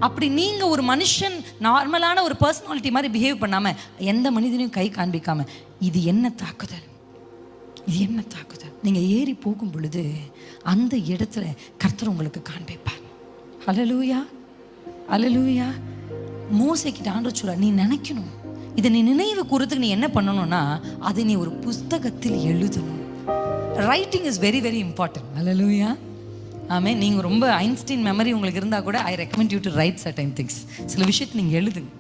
அப்படி நீங்கள் ஒரு மனுஷன் நார்மலான ஒரு பர்சனாலிட்டி மாதிரி பிஹேவ் பண்ணாமல், எந்த மனிதனையும் கை காண்பிக்காமல், இது என்ன தாக்குதல், இது என்ன தாக்குதல், நீங்கள் ஏறி போகும் பொழுது அந்த இடத்துல கர்த்தர் உங்களுக்கு காண்பிப்பார். ஹல்லேலூயா. ஹல்லேலூயா. மோசேக்கிட்ட ஆண்டவர் சொல்றார், நீ நினைக்கணும், இதை நீ நினைவு கூறதுக்கு நீ என்ன பண்ணணும்னா அதை நீ ஒரு புஸ்தகத்தில் எழுதணும். Writing is very very important. ஹல்லேலூயா. ஆமென். நீங்கள் ரொம்ப ஐன்ஸ்டீன் மெமரி உங்களுக்கு இருந்தால் கூட I recommend you to write certain things. சில விஷயத்தை நீங்கள் எழுதுங்க.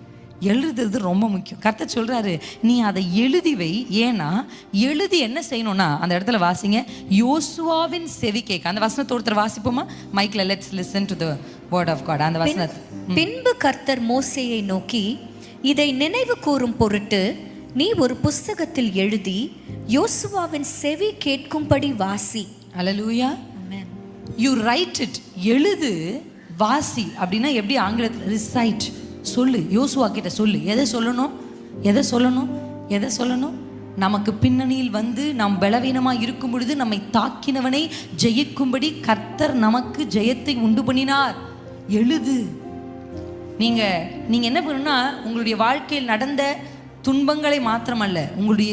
எழுதுறது ரொம்ப முக்கியம். கர்த்தர் சொல்கிறாரு, நீ அதை எழுதி வை. ஏன்னா எழுதி என்ன செய்யணும்னா, அந்த இடத்துல வாசிங்க, யோசுவாவின் செவி கேட்க. அந்த வசனத்தை ஒருத்தர் வாசிப்போமா மைக்கில்? Let's listen to the word of God. அந்த வசனத்தை. பின்பு கர்த்தர் மோசேயை நோக்கி, இதை நினைவு கூறும் பொருட்டு நீ ஒரு புஸ்தகத்தில் எழுதி யோசுவாவின் செவி கேட்கும்படி வாசி. ஹல்லேலூயா. ஆமென். You write it. எழுது, வாசி. அப்படின்னா எப்படி ஆங்கிலத்தில்? ரிசைட். சொல்லு. யோசுவா கிட்ட சொல்லு. எதை சொல்லணும்? எதை சொல்லணும்? எதை சொல்லணும்? நமக்கு பின்னணியில் வந்து நாம் பலவீனமாக இருக்கும் பொழுது நம்மை தாக்கினவனை ஜெயிக்கும்படி கர்த்தர் நமக்கு ஜெயத்தை உண்டு பண்ணினார். எழுது. நீங்கள் என்ன பண்ணணும்னா, உங்களுடைய வாழ்க்கையில் நடந்த துன்பங்களை மாத்திரமல்ல, உங்களுடைய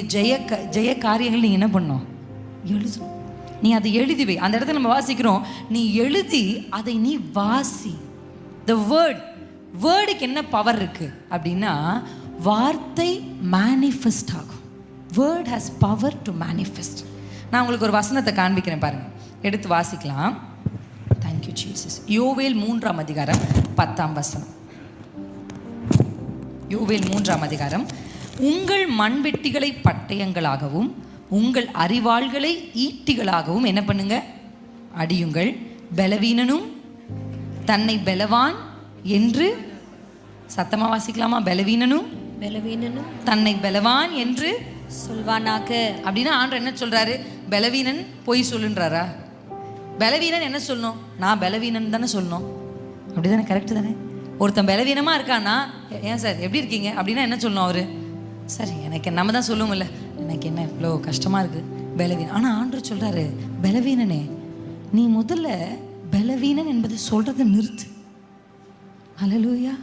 ஜெய காரியங்கள் நீங்கள் என்ன பண்ணணும்? எழுதணும். நீ அதை எழுதி வை. அந்த இடத்துல நம்ம வாசிக்கிறோம், நீ எழுதி அதை நீ வாசி. த வேர்டுக்கு என்ன பவர் இருக்கு அப்படின்னா, வார்த்தை மேனிஃபெஸ்ட் ஆகும். Word has power to manifest. நான் உங்களுக்கு ஒரு வசனத்தை காண்பிக்கிறேன் பாருங்க, எடுத்து வாசிக்கலாம். Thank you Jesus. யோவேல் 3ஆம் அதிகாரம் 10ஆம் வசனம். யோவேல் 3ஆம் அதிகாரம். உங்கள் மண்வெட்டிகளை பட்டயங்களாகவும் உங்கள் அரிவாள்களை ஈட்டிகளாகவும் என்ன பண்ணுங்க? அடியுங்கள். பலவீனனும் தன்னை பலவான் என்று, சத்தமா வாசிக்கலாமா? பலவீனனும் தன்னை பலவான் என்று சொல்வானாக. அப்படின்னா ஆண்டவர் என்ன சொல்றாரு? பலவீனன் பொய் சொல்லுன்றாரா? பலவீனன் என்ன சொல்லணும்? நான் பலவீனன் தானே சொல்லணும். அப்படிதானே? கரெக்டு தானே? ஒருத்தன் பலவீனமாக இருக்கான்னா, ஏன் சார் எப்படி இருக்கீங்க அப்படின்னா என்ன சொல்லணும் அவரு? சரி, எனக்கு நம்ம தான் சொல்லுவோம்ல, எனக்கு என்ன இவ்வளோ கஷ்டமாக இருக்குது, பலவீனம். ஆனால் ஆண்டவர் சொல்கிறாரு, பலவீனனே, நீ முதல்ல பலவீனன் என்பது சொல்கிறத நிறுத்து. ஹல்லேலூயா.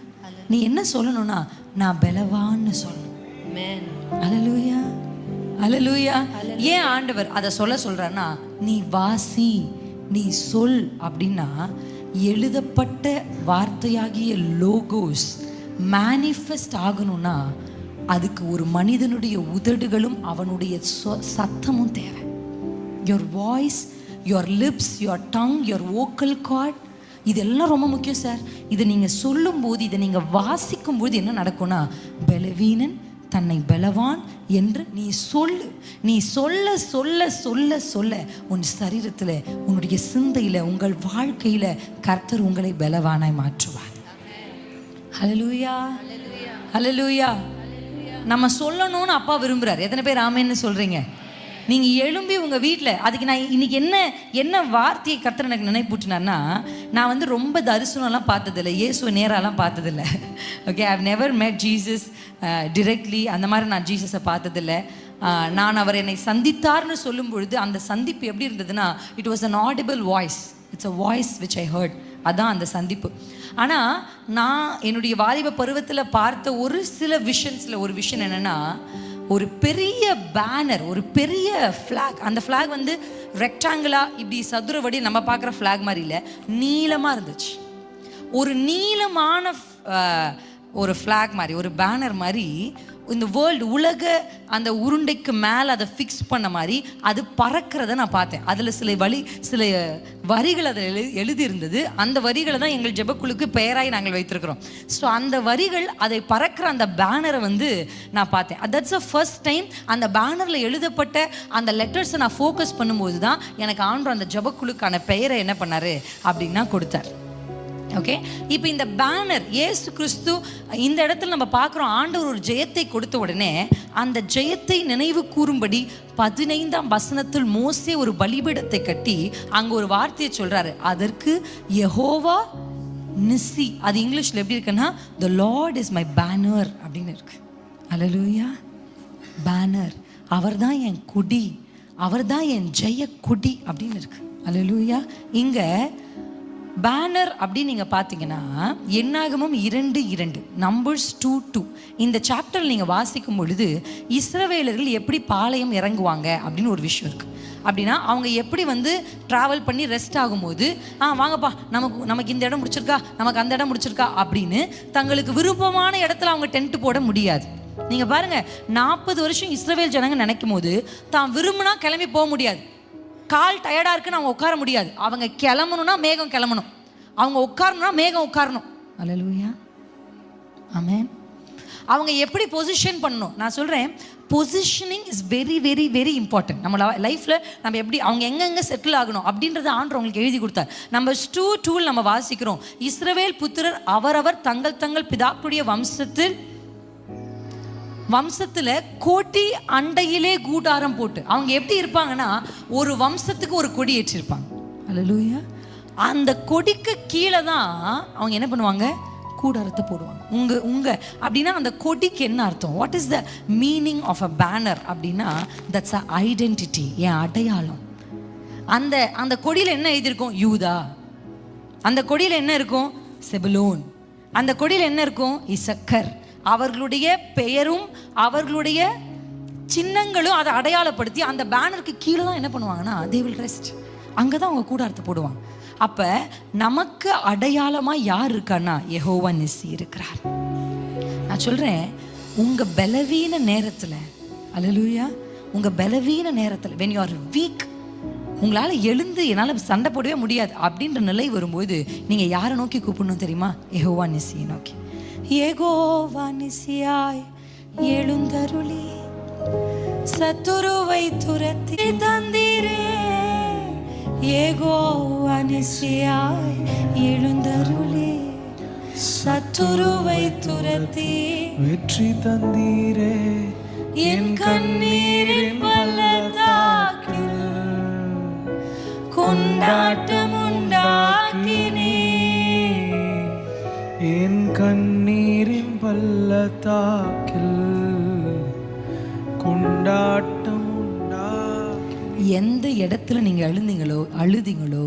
நீ என்ன சொல்லணும்னா, நான் பலவான்னு சொல்லணும். ஹல்லேலூயா. ஹல்லேலூயா. ஏன் ஆண்டவர் அதை சொல்கிறான்னா, நீ வாசி, நீ சொல். அப்படின்னா எழுதப்பட்ட வார்த்தையாகிய லோகோஸ் மேனிஃபெஸ்ட் ஆகணும்னா அதுக்கு ஒரு மனிதனுடைய உதடுகளும் அவனுடைய சத்தமும் தேவை. Your voice, your lips, your tongue, your vocal card, இதெல்லாம் ரொம்ப முக்கியம் சார். இதை நீங்கள் சொல்லும்போது, இதை நீங்கள் வாசிக்கும்போது என்ன நடக்கும்னா, பலவீனன் தன்னை பலவான் என்று நீ சொல்லு. நீ சொல்ல சொல்ல சொல்ல சொல்ல உன் சரீரத்தில், உன்னுடைய சிந்தையில், உங்கள் வாழ்க்கையில் கர்த்தர் உங்களை பலவானாய் மாற்றுவார். ஹல்லேலூயா. ஹல்லேலூயா. நம்ம சொல்லணும்னு அப்பா விரும்புகிறார். எத்தனை பேர் ஆமேன்னு சொல்கிறீங்க? நீங்கள் எழும்பி உங்கள் வீட்டில் அதுக்கு நான் இன்னைக்கு என்ன வார்த்தையை கர்த்தர் எனக்கு நினைப்பூட்டினார்னா, நான் வந்து ரொம்ப தரிசனம்லாம் பார்த்ததில்லை, இயேசுவை நேராலாம் பார்த்ததில்லை. Okay, I have never met Jesus directly. அந்த மாதிரி நான் ஜீசஸை பார்த்ததில்லை. நான் அவர் என்னை சந்தித்தார்னு சொல்லும் பொழுது அந்த சந்திப்பு எப்படி இருந்ததுன்னா, it was an audible voice. It's a voice which I heard. அதான் அந்த சந்திப்பு. ஆனால் நான் என்னுடைய வாலிப பருவத்தில் பார்த்த ஒரு சில விஷன்ஸில் ஒரு விஷன் என்னென்னா, ஒரு பெரிய பேனர், ஒரு பெரிய ஃப்ளாக். அந்த ஃப்ளாக் வந்து ரெக்டாங்கிளாக இப்படி சதுர வடி நம்ம பார்க்குற ஃப்ளாக் மாதிரி இல்லை, நீளமாக இருந்துச்சு. ஒரு நீளமான ஒரு ஃப்ளாக் மாதிரி, ஒரு பேனர் மாதிரி இந்த வேர்ல்டு உலக அந்த உருண்டைக்கு மேலே அதை ஃபிக்ஸ் பண்ண மாதிரி அது பறக்கிறத நான் பார்த்தேன். அதில் சில வரிகள் அதில் எழுதியிருந்தது. அந்த வரிகளை தான் எங்கள் ஜெபக்குழுக்கு பெயராய் நாங்கள் வைத்திருக்கிறோம். ஸோ அந்த வரிகள், அதை பறக்கிற அந்த பேனரை வந்து நான் பார்த்தேன். தட்ஸ் அ ஃபர்ஸ்ட் டைம் அந்த பேனரில் எழுதப்பட்ட அந்த லெட்டர்ஸை நான் ஃபோக்கஸ் பண்ணும்போது தான் எனக்கு ஆண்டவர் அந்த ஜெபக்குழுக்கான பெயரை என்ன பண்ணார் அப்படின்னா கொடுத்தார். ஓகே, இப்போ இந்த பேனர் இயேசு கிறிஸ்து இந்த இடத்துல நம்ம பார்க்குறோம். ஆண்டவர் ஒரு ஜெயத்தை கொடுத்த உடனே அந்த ஜெயத்தை நினைவு கூறும்படி 15ஆம் வசனத்தில் மோசே ஒரு பலிபீடத்தை கட்டி அங்கே ஒரு வார்த்தையை சொல்கிறாரு. அதற்கு யெகோவா நிசி, அது இங்கிலீஷில் எப்படி இருக்குன்னா, த லார்ட் இஸ் மை பேனர் அப்படின்னு இருக்கு. அல்லேலூயா. பேனர், அவர் தான் என் கொடி, அவர் தான் என் ஜெய கொடி அப்படின்னு இருக்கு. அல்லேலூயா. இங்கே பேனர் அப்படின்னு நீங்கள் பார்த்தீங்கன்னா என்னாகமம் 2:2, நம்பர்ஸ் 2:2 இந்த சாப்டர் நீங்கள் வாசிக்கும் பொழுது இஸ்ரவேலர்கள் எப்படி பாளையம் இறங்குவாங்க அப்படின்னு ஒரு விஷயம் இருக்குது. அப்படின்னா அவங்க எப்படி வந்து ட்ராவல் பண்ணி ரெஸ்ட் ஆகும்போது வாங்கப்பா நமக்கு இந்த இடம் முடிச்சிருக்கா, நமக்கு அந்த இடம் முடிச்சிருக்கா அப்படின்னு தங்களுக்கு விருப்பமான இடத்துல அவங்க டென்ட் போட முடியாது. நீங்கள் பாருங்கள், 40 வருஷம் இஸ்ரவேல் ஜனங்க நினைக்கும் போது தான் விரும்பினா கிளம்பி போக முடியாது. கால் டயர்டாக இருக்குன்னு அவங்க உட்கார முடியாது. அவங்க கிளம்பணும்னா மேகம் கிளம்பணும், அவங்க உட்காரணும்னா மேகம் உட்காரணும். அல்லேலூயா, ஆமென். அவங்க எப்படி பொசிஷன் பண்ணணும், நான் சொல்கிறேன், positioning is very very very important. நம்ம லைஃப்பில் நம்ம எப்படி அவங்க எங்கெங்கே செட்டில் ஆகணும் அப்படின்றத ஆண்டவர் அவங்களுக்கு எழுதி கொடுத்தார். நம்பர் 2:2 நம்ம வாசிக்கிறோம், இஸ்ரவேல் புத்திரர் அவரவர் தங்கள் பிதாக்களுடைய வம்சத்தில் கோட்டி அண்டையிலே கூடாரம் போட்டு அவங்க எப்படி இருப்பாங்கன்னா, ஒரு வம்சத்துக்கு ஒரு கொடி ஏற்றிருப்பாங்க. அல்லேலூயா. அந்த கொடிக்கு கீழே தான் அவங்க என்ன பண்ணுவாங்க, கூடாரத்தை போடுவாங்க. உங்க அப்படின்னா அந்த கொடிக்கு என்ன அர்த்தம், what is the meaning of a banner அப்படின்னா, தட்ஸ் அ ஐடென்டிட்டி, என் அடையாளம். அந்த கொடியில் என்ன எழுதியிருக்கும், யூதா. அந்த கொடியில் என்ன இருக்கும், செபுலோன். அந்த கொடியில் என்ன இருக்கும், இசக்கர். அவர்களுடைய பெயரும் அவர்களுடைய சின்னங்களும் அதை அடையாளப்படுத்தி அந்த பேனருக்கு கீழே தான் என்ன பண்ணுவாங்கன்னா, they will rest. அங்கே தான் அவங்க கூடாரத்தை போடுவாங்க. அப்போ நமக்கு அடையாளமாக யார் இருக்கான்னா, யெகோவா நிசி இருக்கிறார். நான் சொல்கிறேன், உங்கள் பலவீன நேரத்தில், அல்லேலூயா, உங்கள் பலவீன நேரத்தில் when you are weak, உங்களால் எழுந்து என்னால் சண்டை போடவே முடியாது அப்படின்ற நிலை வரும்போது நீங்கள் யாரை நோக்கி கூப்பிடணும் தெரியுமா, யெகோவா நிசியை நோக்கி. யெகோவா நிசியாய் எழுந்தருளி சத்துருவை துரத்தி தந்தீரே. யெகோவா நிசியாய் எழுந்தருளி சத்துருவை துரத்தி வெற்றி தந்தீரே. என் கண்ணீரின் பள்ளத்தாக்கில் கொண்டாட்டம் உண்டாக்கினே. என் கண்ணீரின் பள்ளத்தாக்கில் கொண்டாட்டம் உண்டாக்கி. எந்த இடத்துல நீங்க அழுதீங்களோ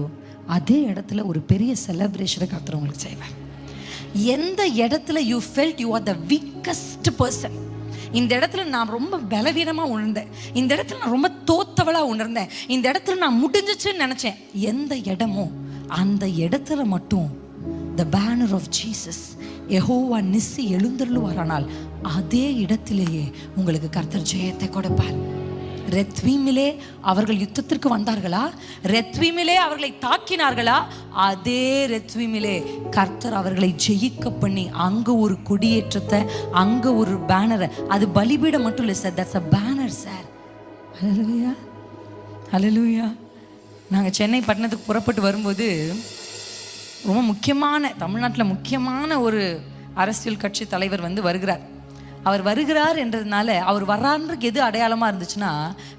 அதே இடத்துல ஒரு பெரிய செலிப்ரேஷனை கர்த்தர் உங்களுக்கு செய்வார். எந்த இடத்துல you felt you are the weakest person, இந்த இடத்துல நான் ரொம்ப பலவீனமாக உணர்ந்தேன், இந்த இடத்துல நான் ரொம்ப தோத்தவளாக உணர்ந்தேன், இந்த இடத்துல நான் முடிஞ்சிச்சுன்னு நினச்சேன், எந்த இடமோ அந்த இடத்துல மட்டும் the banner of Jesus, Jehovah நிசி எழுந்தருளுவாரானால் அதே இடத்திலேயே உங்களுக்கு கர்த்தர் ஜெயத்தை கொடுப்பார். ரெத்வீமிலே அவர்கள் யுத்தத்திற்கு வந்தார்களா, ரெத்வீமிலே அவர்களை தாக்கினார்களா, அதே ரெத்வீமிலே கர்த்தர் அவர்களை ஜெயிக்க பண்ணி அங்கே ஒரு கொடியேற்றத்தை, அங்கே ஒரு பேனரை, அது பலிபீடம் மட்டும் இல்லை sir, that's a banner sir. அல்லேலூயா, அல்லேலூயா. நாங்கள் சென்னை பட்டணத்துக்கு புறப்பட்டு வரும்போது ரொம்ப முக்கியமான, தமிழ்நாட்டில் முக்கியமான ஒரு அரசியல் கட்சி தலைவர் வந்து வருகிறார். அவர் வருகிறார் என்றதுனால அவர் வர்றாருக்கு எது அடையாளமாக இருந்துச்சுன்னா,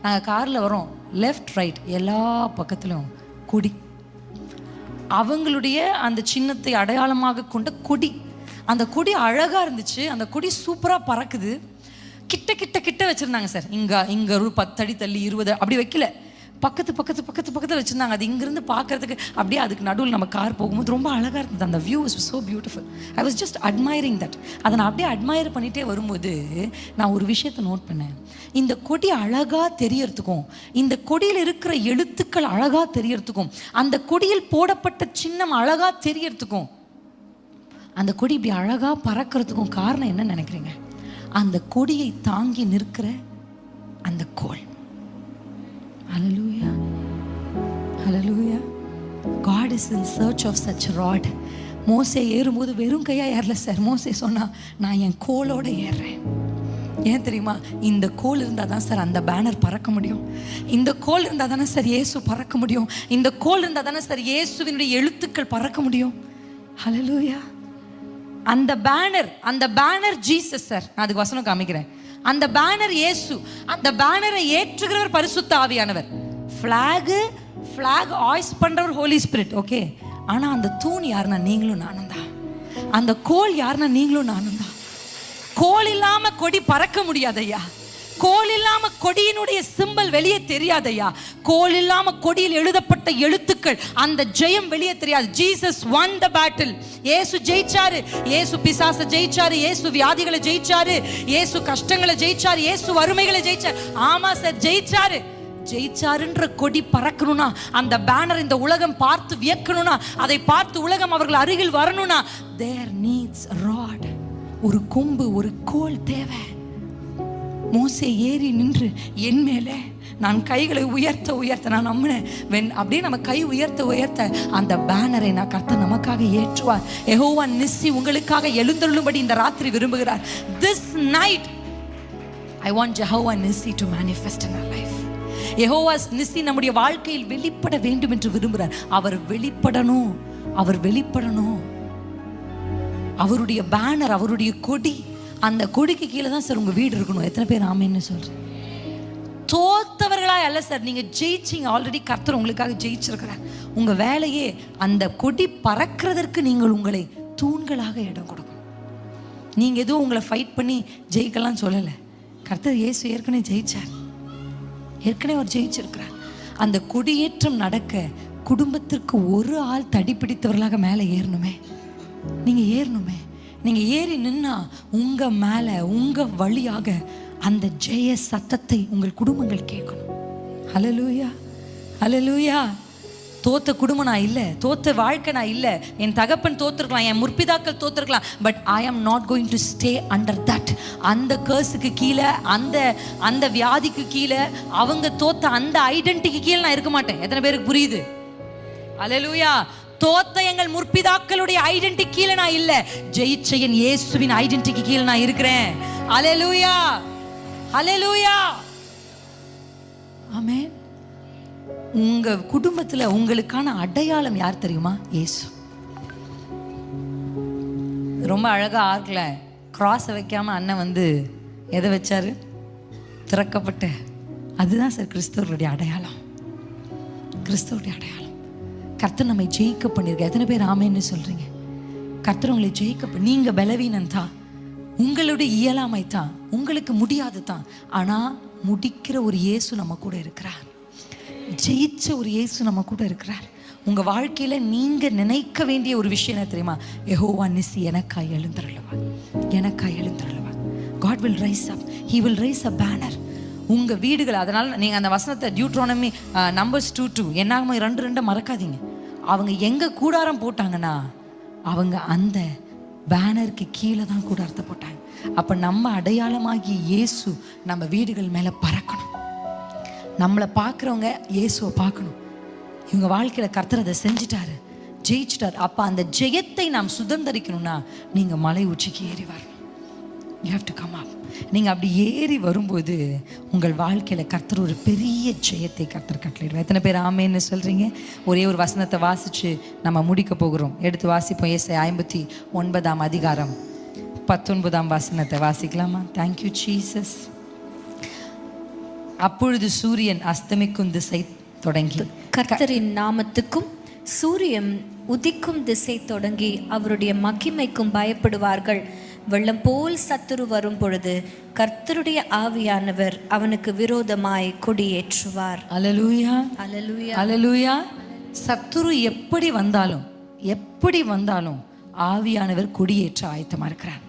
நாங்கள் காரில் வரோம், லெஃப்ட் ரைட் எல்லா பக்கத்துலையும் கொடி, அவங்களுடைய அந்த சின்னத்தை அடையாளமாக கொண்ட கொடி. அந்த கொடி அழகாக இருந்துச்சு, அந்த கொடி சூப்பராக பறக்குது. கிட்ட கிட்ட கிட்ட வச்சுருந்தாங்க சார். இங்கே ஒரு 10 அடி தள்ளி 20 அப்படி வைக்கல, பக்கத்தில் வச்சுருந்தாங்க. அது இங்கேருந்து பார்க்குறதுக்கு அப்படியே அதுக்கு நடுவில் நம்ம கார் போகும்போது ரொம்ப அழகாக இருந்தது. அந்த view was so beautiful. I was just admiring that. அதை நான் அப்படியே அட்மையர் பண்ணிகிட்டே வரும்போது நான் ஒரு விஷயத்தை நோட் பண்ணேன். இந்த கொடி அழகாக தெரியறதுக்கும், இந்த கொடியில் இருக்கிற எழுத்துக்கள் அழகாக தெரியறதுக்கும், அந்த கொடியில் போடப்பட்ட சின்னம் அழகாக தெரியறதுக்கும், அந்த கொடி இப்படி அழகாக பறக்கிறதுக்கும் காரணம் என்ன நினைக்கிறீங்க? அந்த கொடியை தாங்கி நிற்கிற அந்த கோல். Hallelujah. Hallelujah. God is in search of such a rod. மோசே ஏறும்போது வெறும் கையா ஏறல சார். மோசே சொன்னா, நான் என் கோலோட ஏறுறேன். ஏன் தெரியுமா? இந்த கோல் இருந்தால் தான் சார் அந்த பேனர் பறக்க முடியும். இந்த கோல் இருந்தால் தானே சார் இயேசு பறக்க முடியும். இந்த கோல் இருந்தால் தானே சார் இயேசுவினுடைய எழுத்துக்கள் பறக்க முடியும். Hallelujah. அந்த பேனர் ஜீசஸ் சார். நான் அதுக்கு வசனம் காமிக்கிறேன். அந்த பேனர் இயேசு, அந்த பேனரை ஏற்றுகிறவர் பரிசுத்த ஆவியானவர், ஃபிளாக் ஆய்ஸ் பண்றவர் ஹோலி ஸ்பிரிட். ஓகே, ஆனா அந்த தூண் யாருன்னா நீங்களும் நானும் தான். அந்த கோல் யாருன்னா நீங்களும் நானும் தான். கோல் இல்லாம கொடி பறக்க முடியாதையா. கோல் இல்லாம கொடியினுடைய சிம்பல் வெளியே தெரியாதையா. கோல் இல்லாம கொடியில் எழுதப்பட்ட எழுத்துக்கள், அந்த ஜெயம் வெளியே தெரியாது. Jesus won the battle. இயேசு ஜெயிச்சாரு. இயேசு பிசாசை ஜெயிச்சாரு. இயேசு வியாதிகளை ஜெயிச்சாரு. இயேசு கஷ்டங்களை ஜெயிச்சாரு. இயேசு வறுமைகளை ஜெயிச்சாரு. ஆமா சார், ஜெயிச்சாரு. ஜெயிச்சாருன்ற கொடி பறக்கணும்னா, அந்த பேனர் இந்த உலகம் பார்த்து வியக்கணும்னா, அதை பார்த்து உலகம் அவர்கள் அருகில் வரணும்னா, there needs a rod. ஒரு கொம்பு, ஒரு கோல் தேவை. மோசே ஏறி நின்று என் மேலே நான் கைகளை உயர்த்த நான் நம்பினேன். அப்படியே நம்ம கை உயர்த்த அந்த பேனரை நான் கர்த்தர் நமக்காக ஏற்றுவார். யெகோவா நிசி உங்களுக்காக எழுந்தருளும்படி இந்த ராத்திரி விரும்புகிறார். This night I want Jehovah Nissi to manifest in our life. Jehovah நிசி நம்முடைய வாழ்க்கையில் வெளிப்பட வேண்டும் என்று விரும்புகிறார். அவர் வெளிப்படணும். அவருடைய பேனர், அவருடைய கொடி, அந்த கொடிக்கு கீழே தான் சார் உங்கள் வீடு இருக்கணும். எத்தனை பேர் ஆமேன்னு சொல்கிறேன்? தோத்தவர்களா அல்ல சார், நீங்கள் ஜெயிச்சிங்க. ஆல்ரெடி கர்த்தர் உங்களுக்காக ஜெயிச்சிருக்கிறார். உங்கள் வேலையே அந்த கொடி பறக்கிறதற்கு நீங்கள் உங்களை தூண்களாக இடம் கொடுக்கணும். நீங்கள் எதுவும் உங்களை ஃபைட் பண்ணி ஜெயிக்கலாம் சொல்லலை. கர்த்தர் இயேசு ஏற்கனவே ஜெயிச்சார். ஏற்கனவே அவர் ஜெயிச்சிருக்கிறார். அந்த கொடியேற்றம் நடக்க குடும்பத்திற்கு ஒரு ஆள் தடி பிடித்தவர்களாக மேலே ஏறணுமே. நீங்கள் ஏறணுமே. நீங்கள் ஏறி நின்னா உங்கள் மேலே, உங்கள் வழியாக அந்த ஜெய சத்தத்தை உங்கள் குடும்பங்கள் கேட்கணும். ஹல்லேலூயா, ஹல்லேலூயா. தோத்த குடும்பம் நான் இல்லை, தோத்த வாழ்க்கை நான் இல்லை. என் தகப்பன் தோத்துருக்கலாம், என் முற்பிதாக்கள் தோத்துருக்கலாம், but I am not going to stay under that. அந்த கர்ஸுக்கு கீழே, அந்த வியாதிக்கு கீழே, அவங்க தோத்த அந்த ஐடென்டிட்டிக்கு கீழே நான் இருக்க மாட்டேன். எத்தனை பேருக்கு புரியுது? ஹல்லேலூயா. தோத்த எங்கள் முற்பிதாக்களுடைய ஐடென்டிட்டி கீழே நான் இல்ல, ஜெயிச்ச என் இயேசுவின் ஐடென்டிட்டி கீழே நான் இருக்கிறேன். ஹல்லேலூயா, ஹல்லேலூயா, ஆமென். உங்க குடும்பத்துல உங்களுக்கான அடையாளம் யார் தெரியுமா? இயேசு. ரொம்ப அழகா ஆர்க்ல கிராஸை வைக்காம அண்ணன் வந்து எதை வச்சாரு? திறக்கப்பட்ட. அதுதான் சார் கிறிஸ்தவருடைய அடையாளம். கிறிஸ்தவருடைய அடையாளம். கர்த்தர் நம்மை ஜெயிக்க பண்ணிருக்க. எத்தனை பேர் ஆமேன்னு சொல்றீங்க? கர்த்தர் உங்களை ஜெயிக்க. நீங்க பலவீனம் தான், உங்களுடைய இயலாமை தான், உங்களுக்கு முடியாது தான். ஆனா முடிக்கிற ஒரு இயேசு நம்ம கூட இருக்கிறார். ஜெயிச்ச ஒரு இயேசு நம்ம கூட இருக்கிறார். உங்க வாழ்க்கையில நீங்க நினைக்க வேண்டிய ஒரு விஷயம் என்ன தெரியுமா? யெகோவா நிசி எனக்காய் எழுந்தருளுவார், எனக்காய் எழுந்தருளுவார். God will rise up. He will raise a banner. உங்க வீடுகள். அதனால நீங்க அந்த வசனத்தை டியூட்ரோனமி நம்பர்ஸ் 2:2 என்னாகுமோ 2:2 மறக்காதீங்க. அவங்க எங்க கூடாரம் போட்டாங்கன்னா அவங்க அந்த பேனருக்கு கீழே தான் கூடாரத்தை போட்டாங்க. அப்ப நம்ம அடையாளமாகி இயேசு நம்ம வீடுகள் மேல பறக்கணும். நம்மளை பார்க்குறவங்க இயேசுவை பார்க்கணும். இவங்க வாழ்க்கையில கர்த்தர் அதை செஞ்சிட்டாரு, ஜெயிச்சிட்டார். அப்ப அந்த ஜெயத்தை நாம் சுதந்திரிக்கணும்னா நீங்க மலை உச்சிக்கு ஏறி வரணும். You have to come up. நீங்க அப்படி ஏறி வரும்போது உங்கள் வாழ்க்கையில கர்த்தர் ஒரு பெரிய ஜெயத்தை கர்த்தர் கட்டளையிடுவார். எத்தனை பேர் ஆமேன்னு சொல்றீங்க? ஒரே ஒரு வசனத்தை வாசிச்சு நம்ம முடிக்க போகிறோம். எடுத்து வாசிப்போம். ஏசாயா 59 அதிகாரம் 19 வசனத்தை வாசிக்கலாமா? Thank you Jesus. அப்பொழுது சூரியன் அஸ்தமிக்கும் திசை தொடங்கி கர்த்தரின் நாமத்துக்கும் சூரியன் உதிக்கும் திசை தொடங்கி அவருடைய மகிமைக்கும் பயப்படுவார்கள். வெள்ளம் போல் சத்துரு வரும் பொழுது கர்த்தருடைய ஆவியானவர் அவனுக்கு விரோதமாய் கொடியேற்றுவார். அல்லேலூயா, அல்லேலூயா, அல்லேலூயா. சத்துரு எப்படி வந்தாலும் ஆவியானவர் கொடியேற்ற ஆயத்தமா இருக்கிறார்.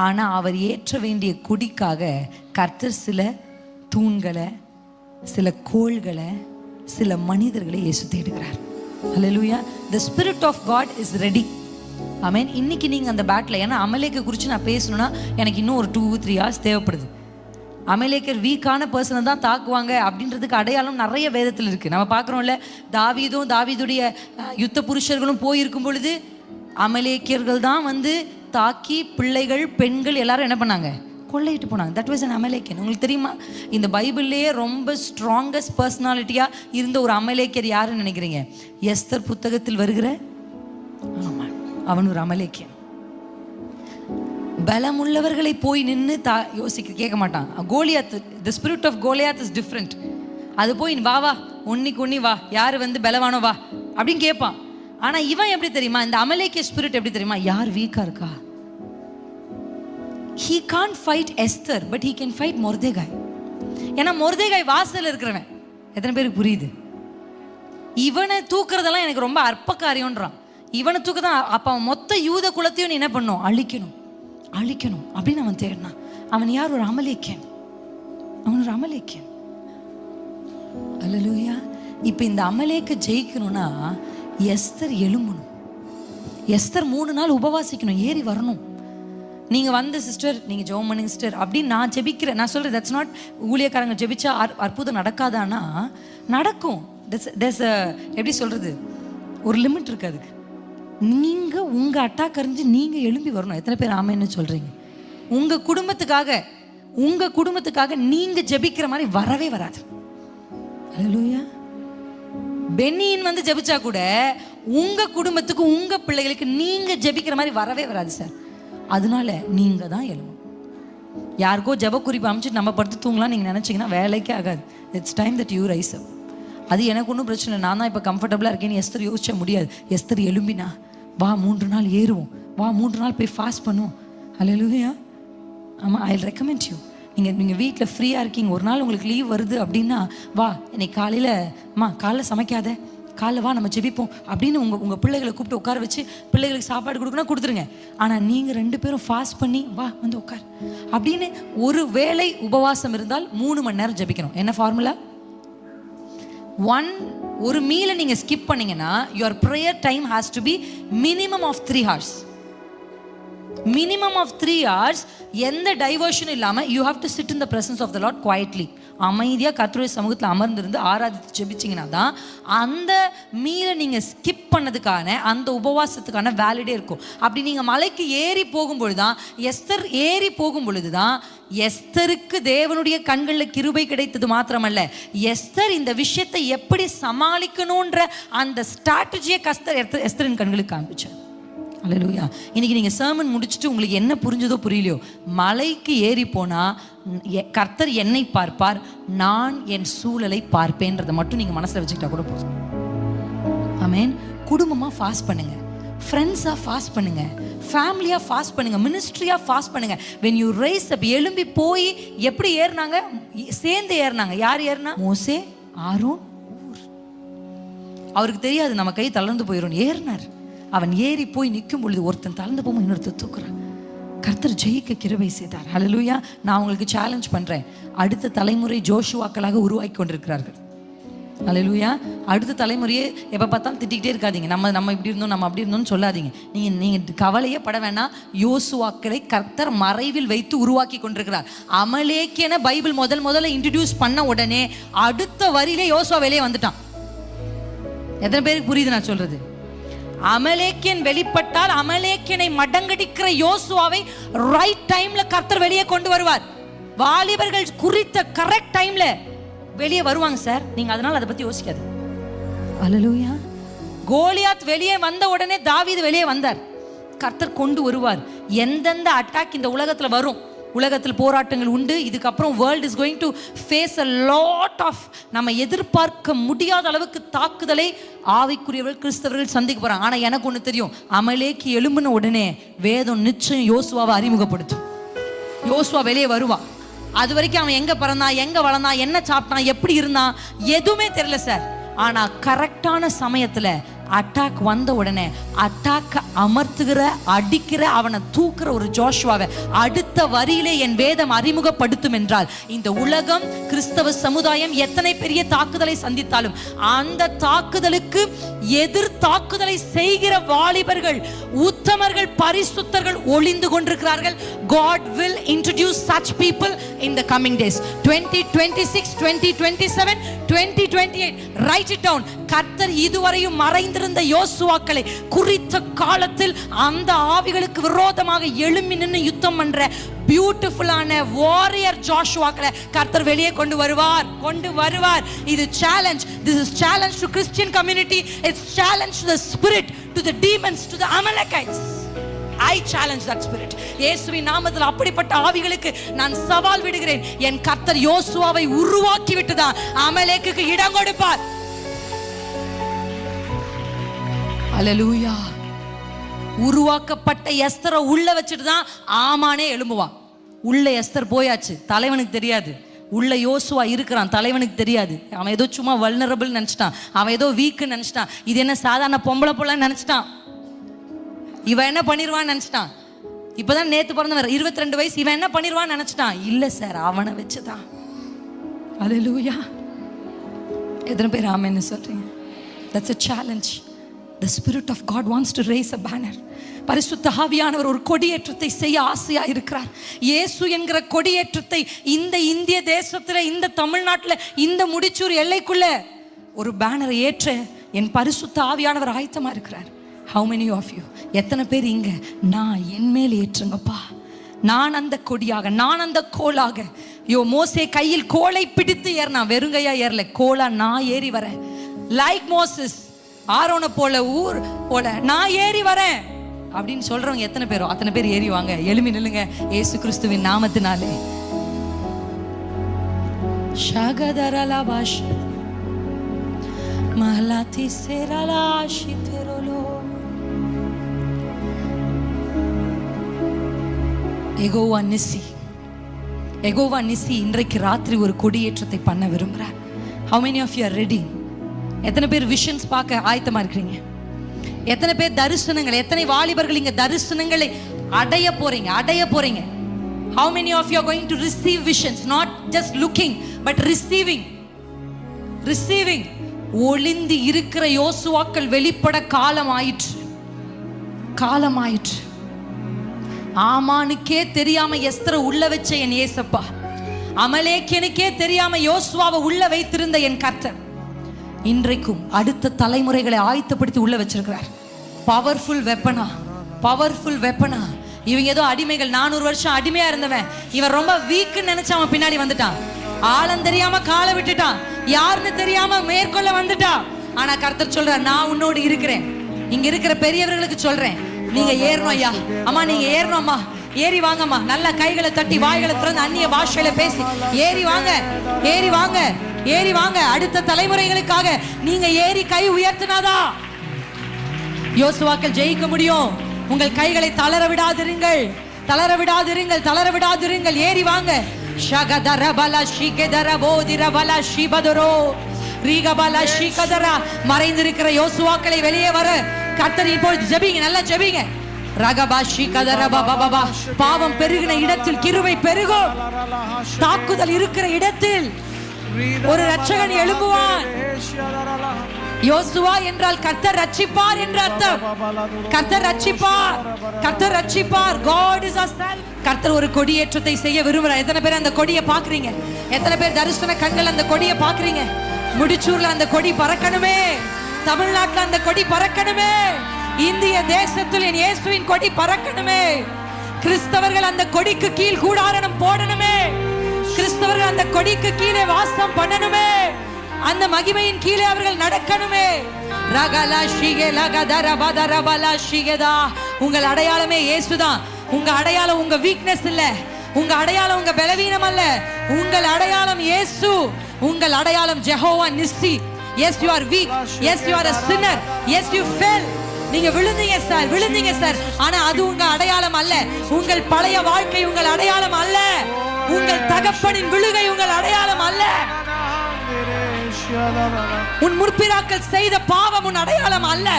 ஆனா அவர் ஏற்ற வேண்டிய கொடிக்காக கர்த்தர் சில தூண்களை, சில கோள்களை, சில மனிதர்களை இயேசு தேடுகிறார். அல்லேலூயா. The spirit of God is ready. ஆமென். இன்னைக்கு நீங்க அந்த பேட்டில், ஏன்னா அமலேக்கை குறித்து நான் பேசணும்னா எனக்கு இன்னும் ஒரு 2-3 hours தேவைப்படுது. அமலேக்கர் வீக்கான பர்சனை தான் தாக்குவாங்க அப்படின்றதுக்கு அடையாளம் நிறைய வேதத்தில் இருக்குது. நம்ம பார்க்குறோம்ல, தாவீதுடைய யுத்த புருஷர்களும் போயிருக்கும் பொழுது அமலேக்கியர்கள் தான் வந்து தாக்கி பிள்ளைகள், பெண்கள் எல்லாரும் என்ன பண்ணாங்க? கொள்ளையிட்டு போனாங்க. That was an Amalekian. உங்களுக்கு தெரியுமா, இந்த பைபிள்லேயே ரொம்ப ஸ்ட்ராங்கஸ்ட் பர்சனாலிட்டியாக இருந்த ஒரு அமலேக்கியர் யாருன்னு நினைக்கிறீங்க? எஸ்தர் புத்தகத்தில் வருகிற, ஆமாம், அவன் ஒரு அமலேக்கியன். பலமுள்ளவர்களை போய் நின்று கேட்க மாட்டான். Goliath, the spirit of Goliath is different. அது போய் வா ஒன்னிக்கு வா, யார் வந்து பலவானோ வா அப்படின்னு கேட்பான். ஆனால் இவன் எப்படி தெரியுமா? இந்த அமலேக்கிய ஸ்பிரிட் எப்படி தெரியுமா? யார் வீக்காக இருக்கா, he can't fight Esther but he can fight மொர்தெகாய். ஏன்னா மொர்தெகாய் வாசல்ல இருக்கிறவன். எத்தனை பேருக்கு புரியுது? இவனை தூக்குறதெல்லாம் எனக்கு ரொம்ப அற்ப காரியம்ன்றான். இவனை தூக்கதான் அப்ப அவன் மொத்த யூத குலத்தையும் நீ என்ன பண்ணும்? அழிக்கணும் அப்படின்னு அவன் தேடினான். அவன் யார்? ஒரு அமலேக்கியன். அவன் ஒரு அமலேக்கியன். அல்லேலூயா. இப்ப இந்த அமலேக்க ஜெயிக்கணும்னா எஸ்தர் எழும்பணும். எஸ்தர் 3 நாள் உபவாசிக்கணும், ஏறி வரணும். நீங்கள் வந்து சிஸ்டர் நீங்கள் ஜெபம் பண்ணுங்க சிஸ்டர் அப்படின்னு நான் ஜெபிக்கிறேன். நான் சொல்கிறேன், தட்ஸ் நாட் ஊழியக்காரங்க ஜெபிச்சா அற்புதம் நடக்காதானா? நடக்கும். எப்படி சொல்கிறது, ஒரு லிமிட் இருக்குது அதுக்கு. நீங்கள் உங்கள் அட்டாக் அறிஞ்சு நீங்கள் எழும்பி வரணும். எத்தனை பேர் ஆமைன்னு சொல்கிறீங்க? உங்கள் குடும்பத்துக்காக நீங்கள் ஜெபிக்கிற மாதிரி வரவே வராது. அல்லேலூயா. பென்னியின் வந்து ஜெபிச்சா கூட உங்கள் குடும்பத்துக்கு, உங்கள் பிள்ளைகளுக்கு நீங்கள் ஜெபிக்கிற மாதிரி வரவே வராது சார். அதனால நீங்கள் தான் எழுணும். யாருக்கோ ஜெப குறிப்பு அமைச்சிட்டு நம்ம படுத்து தூங்கலாம் நீங்கள் நினச்சிங்கன்னா வேலைக்கே ஆகாது. It's time that you rise up. அது எனக்கு ஒன்றும் பிரச்சனை இல்லை, நான் தான் இப்போ கம்ஃபர்டபுளாக இருக்கேன்னு எஸ்தர் யோசிச்ச முடியாது. எஸ்தர் எழும்பினா வா 3 நாள் ஏறுவோம், வா 3 நாள் போய் ஃபாஸ்ட் பண்ணுவோம். அல்லேலூயா. ஆமாம், ஐ ரெக்கமெண்ட் யூ. நீங்கள் வீட்டில் ஃப்ரீயாக இருக்கீங்க, ஒரு நாள் உங்களுக்கு லீவ் வருது அப்படின்னா வா இன்னைக்கு காலையில் சமைக்காத, காலைல வா நம்ம ஜெபிப்போம் அப்படின்னு உங்கள் பிள்ளைகளை கூப்பிட்டு உட்கார வச்சு பிள்ளைகளுக்கு சாப்பாடு கொடுக்கணும், கொடுத்துருங்க. ஆனால் நீங்கள் 2 பேரும் ஃபாஸ்ட் பண்ணி வா வந்து உட்கார் அப்படின்னு ஒரு வேளை உபவாசம் இருந்தால் 3 மணி நேரம் ஜெபிக்கணும். என்ன ஃபார்முலா? ஒரு மீலை நீங்கள் ஸ்கிப் பண்ணீங்கன்னா your prayer time has to be minimum of 3 hours. Minimum of 3 hours. எந்த டைவர்ஷனும் இல்லாமல் you have to sit in the presence of the Lord quietly. அமைதியாக கர்த்தருடைய சமூகத்தில் அமர்ந்திருந்து ஆராதித்து ஜெபிச்சிங்கன்னா தான் அந்த மீலை நீங்கள் ஸ்கிப் பண்ணதுக்கான அந்த உபவாசத்துக்கான வேலிடே இருக்கும். அப்படி நீங்கள் மலைக்கு ஏறி போகும்பொழுது தான், எஸ்தர் ஏறி போகும் பொழுது தான் எஸ்தருக்கு தேவனுடைய கண்களில் கிருபை கிடைத்தது மாத்திரமல்ல, எஸ்தர் இந்த விஷயத்தை எப்படி சமாளிக்கணுன்ற அந்த ஸ்ட்ராட்டஜியை எஸ்தரின் கண்களுக்கு காண்பிச்சார். அல்லேலூயா. இன்னைக்கு நீங்கள் சர்மன் முடிச்சுட்டு உங்களுக்கு என்ன புரிஞ்சதோ புரியலையோ, மலைக்கு ஏறி போனால் கர்த்தர் என்னை பார்ப்பார், நான் என் சூழலை பார்ப்பேன்றதை மட்டும் நீங்கள் மனசில் வச்சுக்கிட்டா கூட போதும். ஆமென். குடும்பமாக ஃபாஸ்ட் பண்ணுங்க, ஃப்ரெண்ட்ஸாக ஃபாஸ்ட் பண்ணுங்க, ஃபேமிலியாக ஃபாஸ்ட் பண்ணுங்க, மினிஸ்ட்ரியாக ஃபாஸ்ட் பண்ணுங்க. வென் யூ ரைஸ் அப், எழும்பி போய் எப்படி ஏறினாங்க? சேர்ந்து ஏறினாங்க. யார் ஏறினா? மோசே, ஆரோன், ஊர். அவருக்கு தெரியாது நம்ம கை தளர்ந்து போயிடும். ஏறினார். அவன் ஏறி போய் நிற்கும் பொழுது ஒருத்தன் தளர்ந்து போகும், இன்னொருத்தர் தூக்குறான். கர்த்தர் ஜெயிக்க கிருபை செய்தார். ஹல்லேலூயா. நான் உங்களுக்கு சேலஞ்ச் பண்ணுறேன், அடுத்த தலைமுறை ஜோஷுவாக்களாக உருவாக்கி கொண்டிருக்கிறார்கள். ஹல்லேலூயா. அடுத்த தலைமுறையே எப்போ பார்த்தாலும் திட்டிகிட்டே இருக்காதீங்க. நம்ம இப்படி இருந்தோம், நம்ம அப்படி இருந்தோம்னு சொல்லாதீங்க. நீங்கள் கவலையே பட வேணாம். யோசுவாக்களை கர்த்தர் மறைவில் வைத்து உருவாக்கி கொண்டிருக்கிறார். அமலேக்கியனை பைபிள் முதல்ல இன்ட்ரடியூஸ் பண்ண உடனே அடுத்த வரியிலே யோசுவா வெளியே வந்துட்டான். எத்தனை பேருக்கு புரியுது நான் சொல்றது? அமலேக்கியன் வெளிப்பட்டால் அமலேக்கியனை மடங்கடிக்கிற யோசுவாவை ரைட் டைம்ல கர்த்தர் வெளியே கொண்டு வருவார். வாலிபர்கள் குறித்த கரெக்ட் டைம்ல வெளியே வருவாங்க சார். நீங்க அதனால அதை பத்தி யோசிக்காது. அல்லேலூயா. கோலியாத் வெளியே வந்த உடனே தாவீது வெளியே வந்தார். கர்த்தர் கொண்டு வருவார். எந்தெந்த அட்டாக் இந்த உலகத்துல வரும், உலகத்தில் போராட்டங்கள் உண்டு. இதுக்கப்புறம் world is going to face a lot of, நம்ம எதிர்பார்க்க முடியாத அளவுக்கு தாக்குதலை ஆவிக்குரியவர்கள் கிறிஸ்தவர்கள் சந்திக்க போறாங்க. ஆனா எனக்கு ஒண்ணு தெரியும், அமலேக்கு எழும்பின உடனே வேதம் நிச்சயம் யோசுவாவை அறிமுகப்படுத்தும். யோசுவா வெளியே வருவான். அது வரைக்கும் அவன் எங்க பிறந்தான், எங்க வளர்ந்தான், என்ன சாப்பிட்டான், எப்படி இருந்தான், எதுவுமே தெரியல சார். ஆனா கரெக்டான சமயத்துல அட்டாக் வந்த உடனே அட்டாக் அமர்த்துகிற, அடிக்கிற, அவனை தூக்குற ஒரு ஜோஷுவாவை அடுத்த வரியிலே என் வேதம் அறிமுகப்படுத்தும் என்றால், இந்த உலகம், கிறிஸ்தவ சமுதாயம் எத்தனை பெரிய தாக்குதலை சந்தித்தாலும் அந்த தாக்குதலுக்கு எதிர் தாக்குதலை செய்கிற வாலிபர்கள், உத்தமர்கள், பரிசுத்தர்கள் ஒளிந்து கொண்டிருக்கிறார்கள். God will introduce such people in the coming days. 2026, 2027, 2028. Write it down. கர்த்தர் இதுவரையும் மறைந்திருந்த யோசுவாக்களை குறித்த காலத்தில் அந்த ஆவிகளுக்கு விரோதமாக எழும்பி நின்று யுத்தம் பண்ற பியூட்டிஃபுல்லான வாரியர் ஜோஷுவாக்களை கர்த்தர் வெளியே கொண்டு வருவார். இது challenge. This is challenge to Christian community. It's challenge to the spirit, to the demons, to the Amalekites. I challenge that spirit. இயேசுவின் நாமத்தில் அப்படிப்பட்ட ஆவிகளுக்கு நான் சவால் விடுகிறேன். என் கர்த்தர் யோசுவாவை உருவாக்கி விட்டுதான் அமலேக்குக்கு இடம் கொடுப்பார். அல்லேலூயா. உருவாக்கப்பட்ட எஸ்தரை உள்ள வச்சுட்டு தான் ஆமானே எழும்புவான். உள்ள எஸ்தர் போயாச்சு, தலைவனுக்கு தெரியாது. உள்ள யோசுவா இருக்கிறான், தலைவனுக்கு தெரியாது. அவன் ஏதோ சும்மா வல்னரபிள் நினைச்சிட்டான், அவன் ஏதோ வீக்கு நினைச்சிட்டான். இது என்ன சாதாரண பொம்பளை போல நினைச்சிட்டான். இவன் என்ன பண்ணிடுவான்னு நினைச்சிட்டான். இப்பதான் நேத்து பிறந்தவர், 22 வயசு. இவன் என்ன பண்ணிடுவான்னு நினைச்சிட்டான். இல்ல சார், அவனை வச்சுதான். அல்லேலூயா. எத்தனை பேர் ஆமென்னு சொல்றீங்க? That's a challenge. The Spirit of God wants to raise a banner. பரிசுத்த ஆவியானவர் ஒரு கொடியேற்றத்தை செய்ய ஆசையா இருக்கிறார். இயேசு என்கிற கொடியேற்றத்தை இந்த இந்திய தேசத்துல, இந்த தமிழ்நாட்டில், இந்த முடிச்சூர் எல்லைக்குள்ள ஒரு பேனரை ஏற்ற என் பரிசுத்த ஆவியானவர் ஆயத்தமா இருக்கிறார். How many of you? எத்தனை பேர் இங்க நான் என் மேல் ஏற்றுங்கப்பா, நான் அந்த கொடியாக, நான் அந்த கோலாக. மோசே கையில் கோலை பிடித்து ஏறினா, வெறுங்கையா ஏறல, கோலா நான் ஏறி வரேன். லைக் மோசஸ், ஆரோனை போல, ஊர் போல நான் ஏறி வரேன் அப்படின்னு சொல்றவங்க எத்தனை பேரோ அத்தனை பேர் ஏறி வாங்க. எழுமி நில்லுங்க இயேசு கிறிஸ்துவின் நாமத்தினாலே. ஷகதரலபாஷ் மஹலாதி சேரலாஷி தெரோலோ. எகோவா நிசி இன்றைக்கு ராத்திரி ஒரு கொடியேற்றத்தை பண்ண விரும்புகிறார். How many of you are ready? எத்தனை பேர் விஷன்ஸ் பார்க்க ஆயத்தமா இருக்கிறீங்க? எத்தனை பேர் தரிசனங்கள், எத்தனை வாலிபர்கள் இங்க தரிசனங்களை அடைய போறீங்க? How many of you are going to receive visions? Not just looking but receiving. ஒளிந்து இருக்கிற யோசுவாக்கள் வெளிப்பட காலம் ஆயிற்று. ஆமானுக்கே தெரியாம எஸ்தரை உள்ள வச்ச என் ஏசப்பா, அமலேக்கியனுக்கே தெரியாம யோசுவாவை உள்ள வைத்திருந்த என் கர்த்தர் இன்றைக்கும் அடுத்த தலைமுறைகளை ஆயத்தப்படுத்தி உள்ள வச்சிருக்கிறார். பவர்ஃபுல் வெப்பனா. இவங்க ஏதோ அடிமைகள், 400 வருஷம் அடிமையா இருந்தவன், இவன் ரொம்ப வீக்குன்னு நினைச்சு அவன் பின்னாடி வந்துட்டான். ஆழம் தெரியாம காலை விட்டுட்டான், யாருன்னு தெரியாம மேற்கொள்ள வந்துட்டான். ஆனா கர்த்தர் சொல்றார், நான் உன்னோடு இருக்கிறேன். இங்க இருக்கிற பெரியவர்களுக்கு சொல்றேன், நீங்க ஏறணும் ஐயா, அம்மா நீங்க ஏறணும், அம்மா ஏறி வாங்கம்மா. நல்ல கைகளை தட்டி வாய்களை திறந்து அந்நிய பாஷையில பேசி ஏறி வாங்க. அடுத்த தலைமுறைகளுக்காக நீங்க ஏறி கை உயர்த்தினாதா யோசுவாக்கள் ஜெயிக்க முடியும். உங்கள் கைகளை தளர விடாதிருங்கள். ஏறி வாங்க. மறைந்திருக்கிற யோசுவாக்களை வெளியே வர கர்த்தர் இப்பொழுது ஜெபிங்க, நல்லா ஜெபிங்க. ரகபாஷி கதரபா பாபா. பாவம் பெருகின இடத்தில் கிருபை பெருகும். தாக்குதல் இருக்கிற இடத்தில் ஒரு இரட்சகன் எழும்புவான். யோசுவா என்றால் கர்த்தர் ரட்சிப்பார் என்று அர்த்தம். கர்த்தர் ரட்சிப்பார். God is our self. கர்த்தர் ஒரு கொடியேற்றத்தை செய்ய விரும்புறார். எத்தனை பேர் அந்த கொடியை பாக்குறீங்க? எத்தனை பேர் தரிசன கண்கள் அந்த கொடியை பாக்குறீங்க? முடிச்சூர்ல அந்த கொடி பறக்கணுமே, தமிழ்நாட்டுல அந்த கொடி பறக்கணுமே, இந்திய தேசத்தில் என் இயேசுவின் கொடி பறக்கணுமே. கிறிஸ்தவர்கள் அந்த கொடிக்கு கீழ் கூடாரம் போடணுமே. கிறிஸ்தவர்கள் அந்த கொடிக்கு கீழே வாசம் பண்ணணுமே. அந்த மகிமையின் கீழே அவர்கள் நடக்கணுமே. ரகலா ஷிகேலா கதரபதரபலா ஷிகதா. உங்கள் அடையாளமே இயேசுதான். உங்க அடையாளம் உங்க வீக்னஸ் இல்ல, உங்க அடையாளம் உங்க பலவீனம் அல்ல, உங்கள் அடையாளம் இயேசு. உங்கள் அடையாளம் Jehovah நிஸ்ஸி. Yes you are weak, yes you are a sinner, yes you fell. நீங்க விழுந்தீங்க சார், ஆனா அது உங்க அடையாளம் அல்ல. உங்கள் பழைய வாழ்க்கை உங்கள் அடையாளம் அல்ல. உங்கள் தகப்பனின் விழுகை உங்கள் அடையாளம் அல்ல. உன் முற்பிதாக்கள் செய்த பாவம் உன் அடையாளம் அல்ல.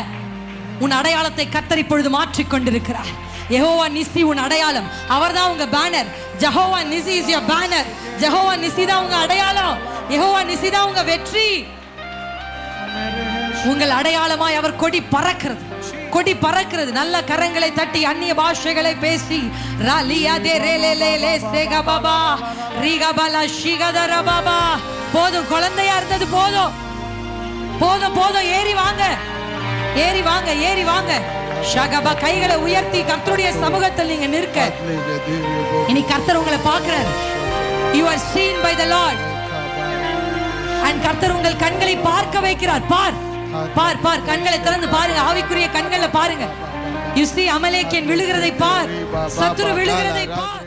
உன் அடையாளத்தை கர்த்தர் இப்பொழுது மாற்றிக் கொண்டிருக்கிறார். யெகோவா நிசி உன் அடையாளம். அவர்தான் உங்க banner. Jehovah Nissi is your banner. Jehovah Nissi தான் உங்க அடையாளம். யெகோவா நிசி தான் உங்க வெற்றி. உங்கள் அடையாளமாய் அவர் கொடி பறக்கிறது, கொடி பறக்கிறது. நல்ல கரங்களை தட்டி அந்நிய பாஷைகளை பேசி ராலியா தே ரேலேலே சேகா பாபா ரிகபலா ஷிகதர பாபா. போதும், குழந்தையா இருந்தது போதும், போதும் போதும். ஏறி வாங்க, ஏறி வாங்க, ஏறி வாங்க. ஷகபா. கைகளை உயர்த்தி கர்த்தருடைய சமூகத்தில் நீங்க நிற்க. இனி கர்த்தர் உங்களை பார்க்கிறார். You are seen by the Lord. and கர்த்தர் உங்கள் கண்களை பார்க்க வைக்கிறார். பார் பார் பார், கண்களை திறந்து பாருங்க, ஆவிக்குரிய கண்களை பாருங்க. You see அமலேக்கியன் விழுகிறதை பார், சத்துரு விழுகிறதை பார்.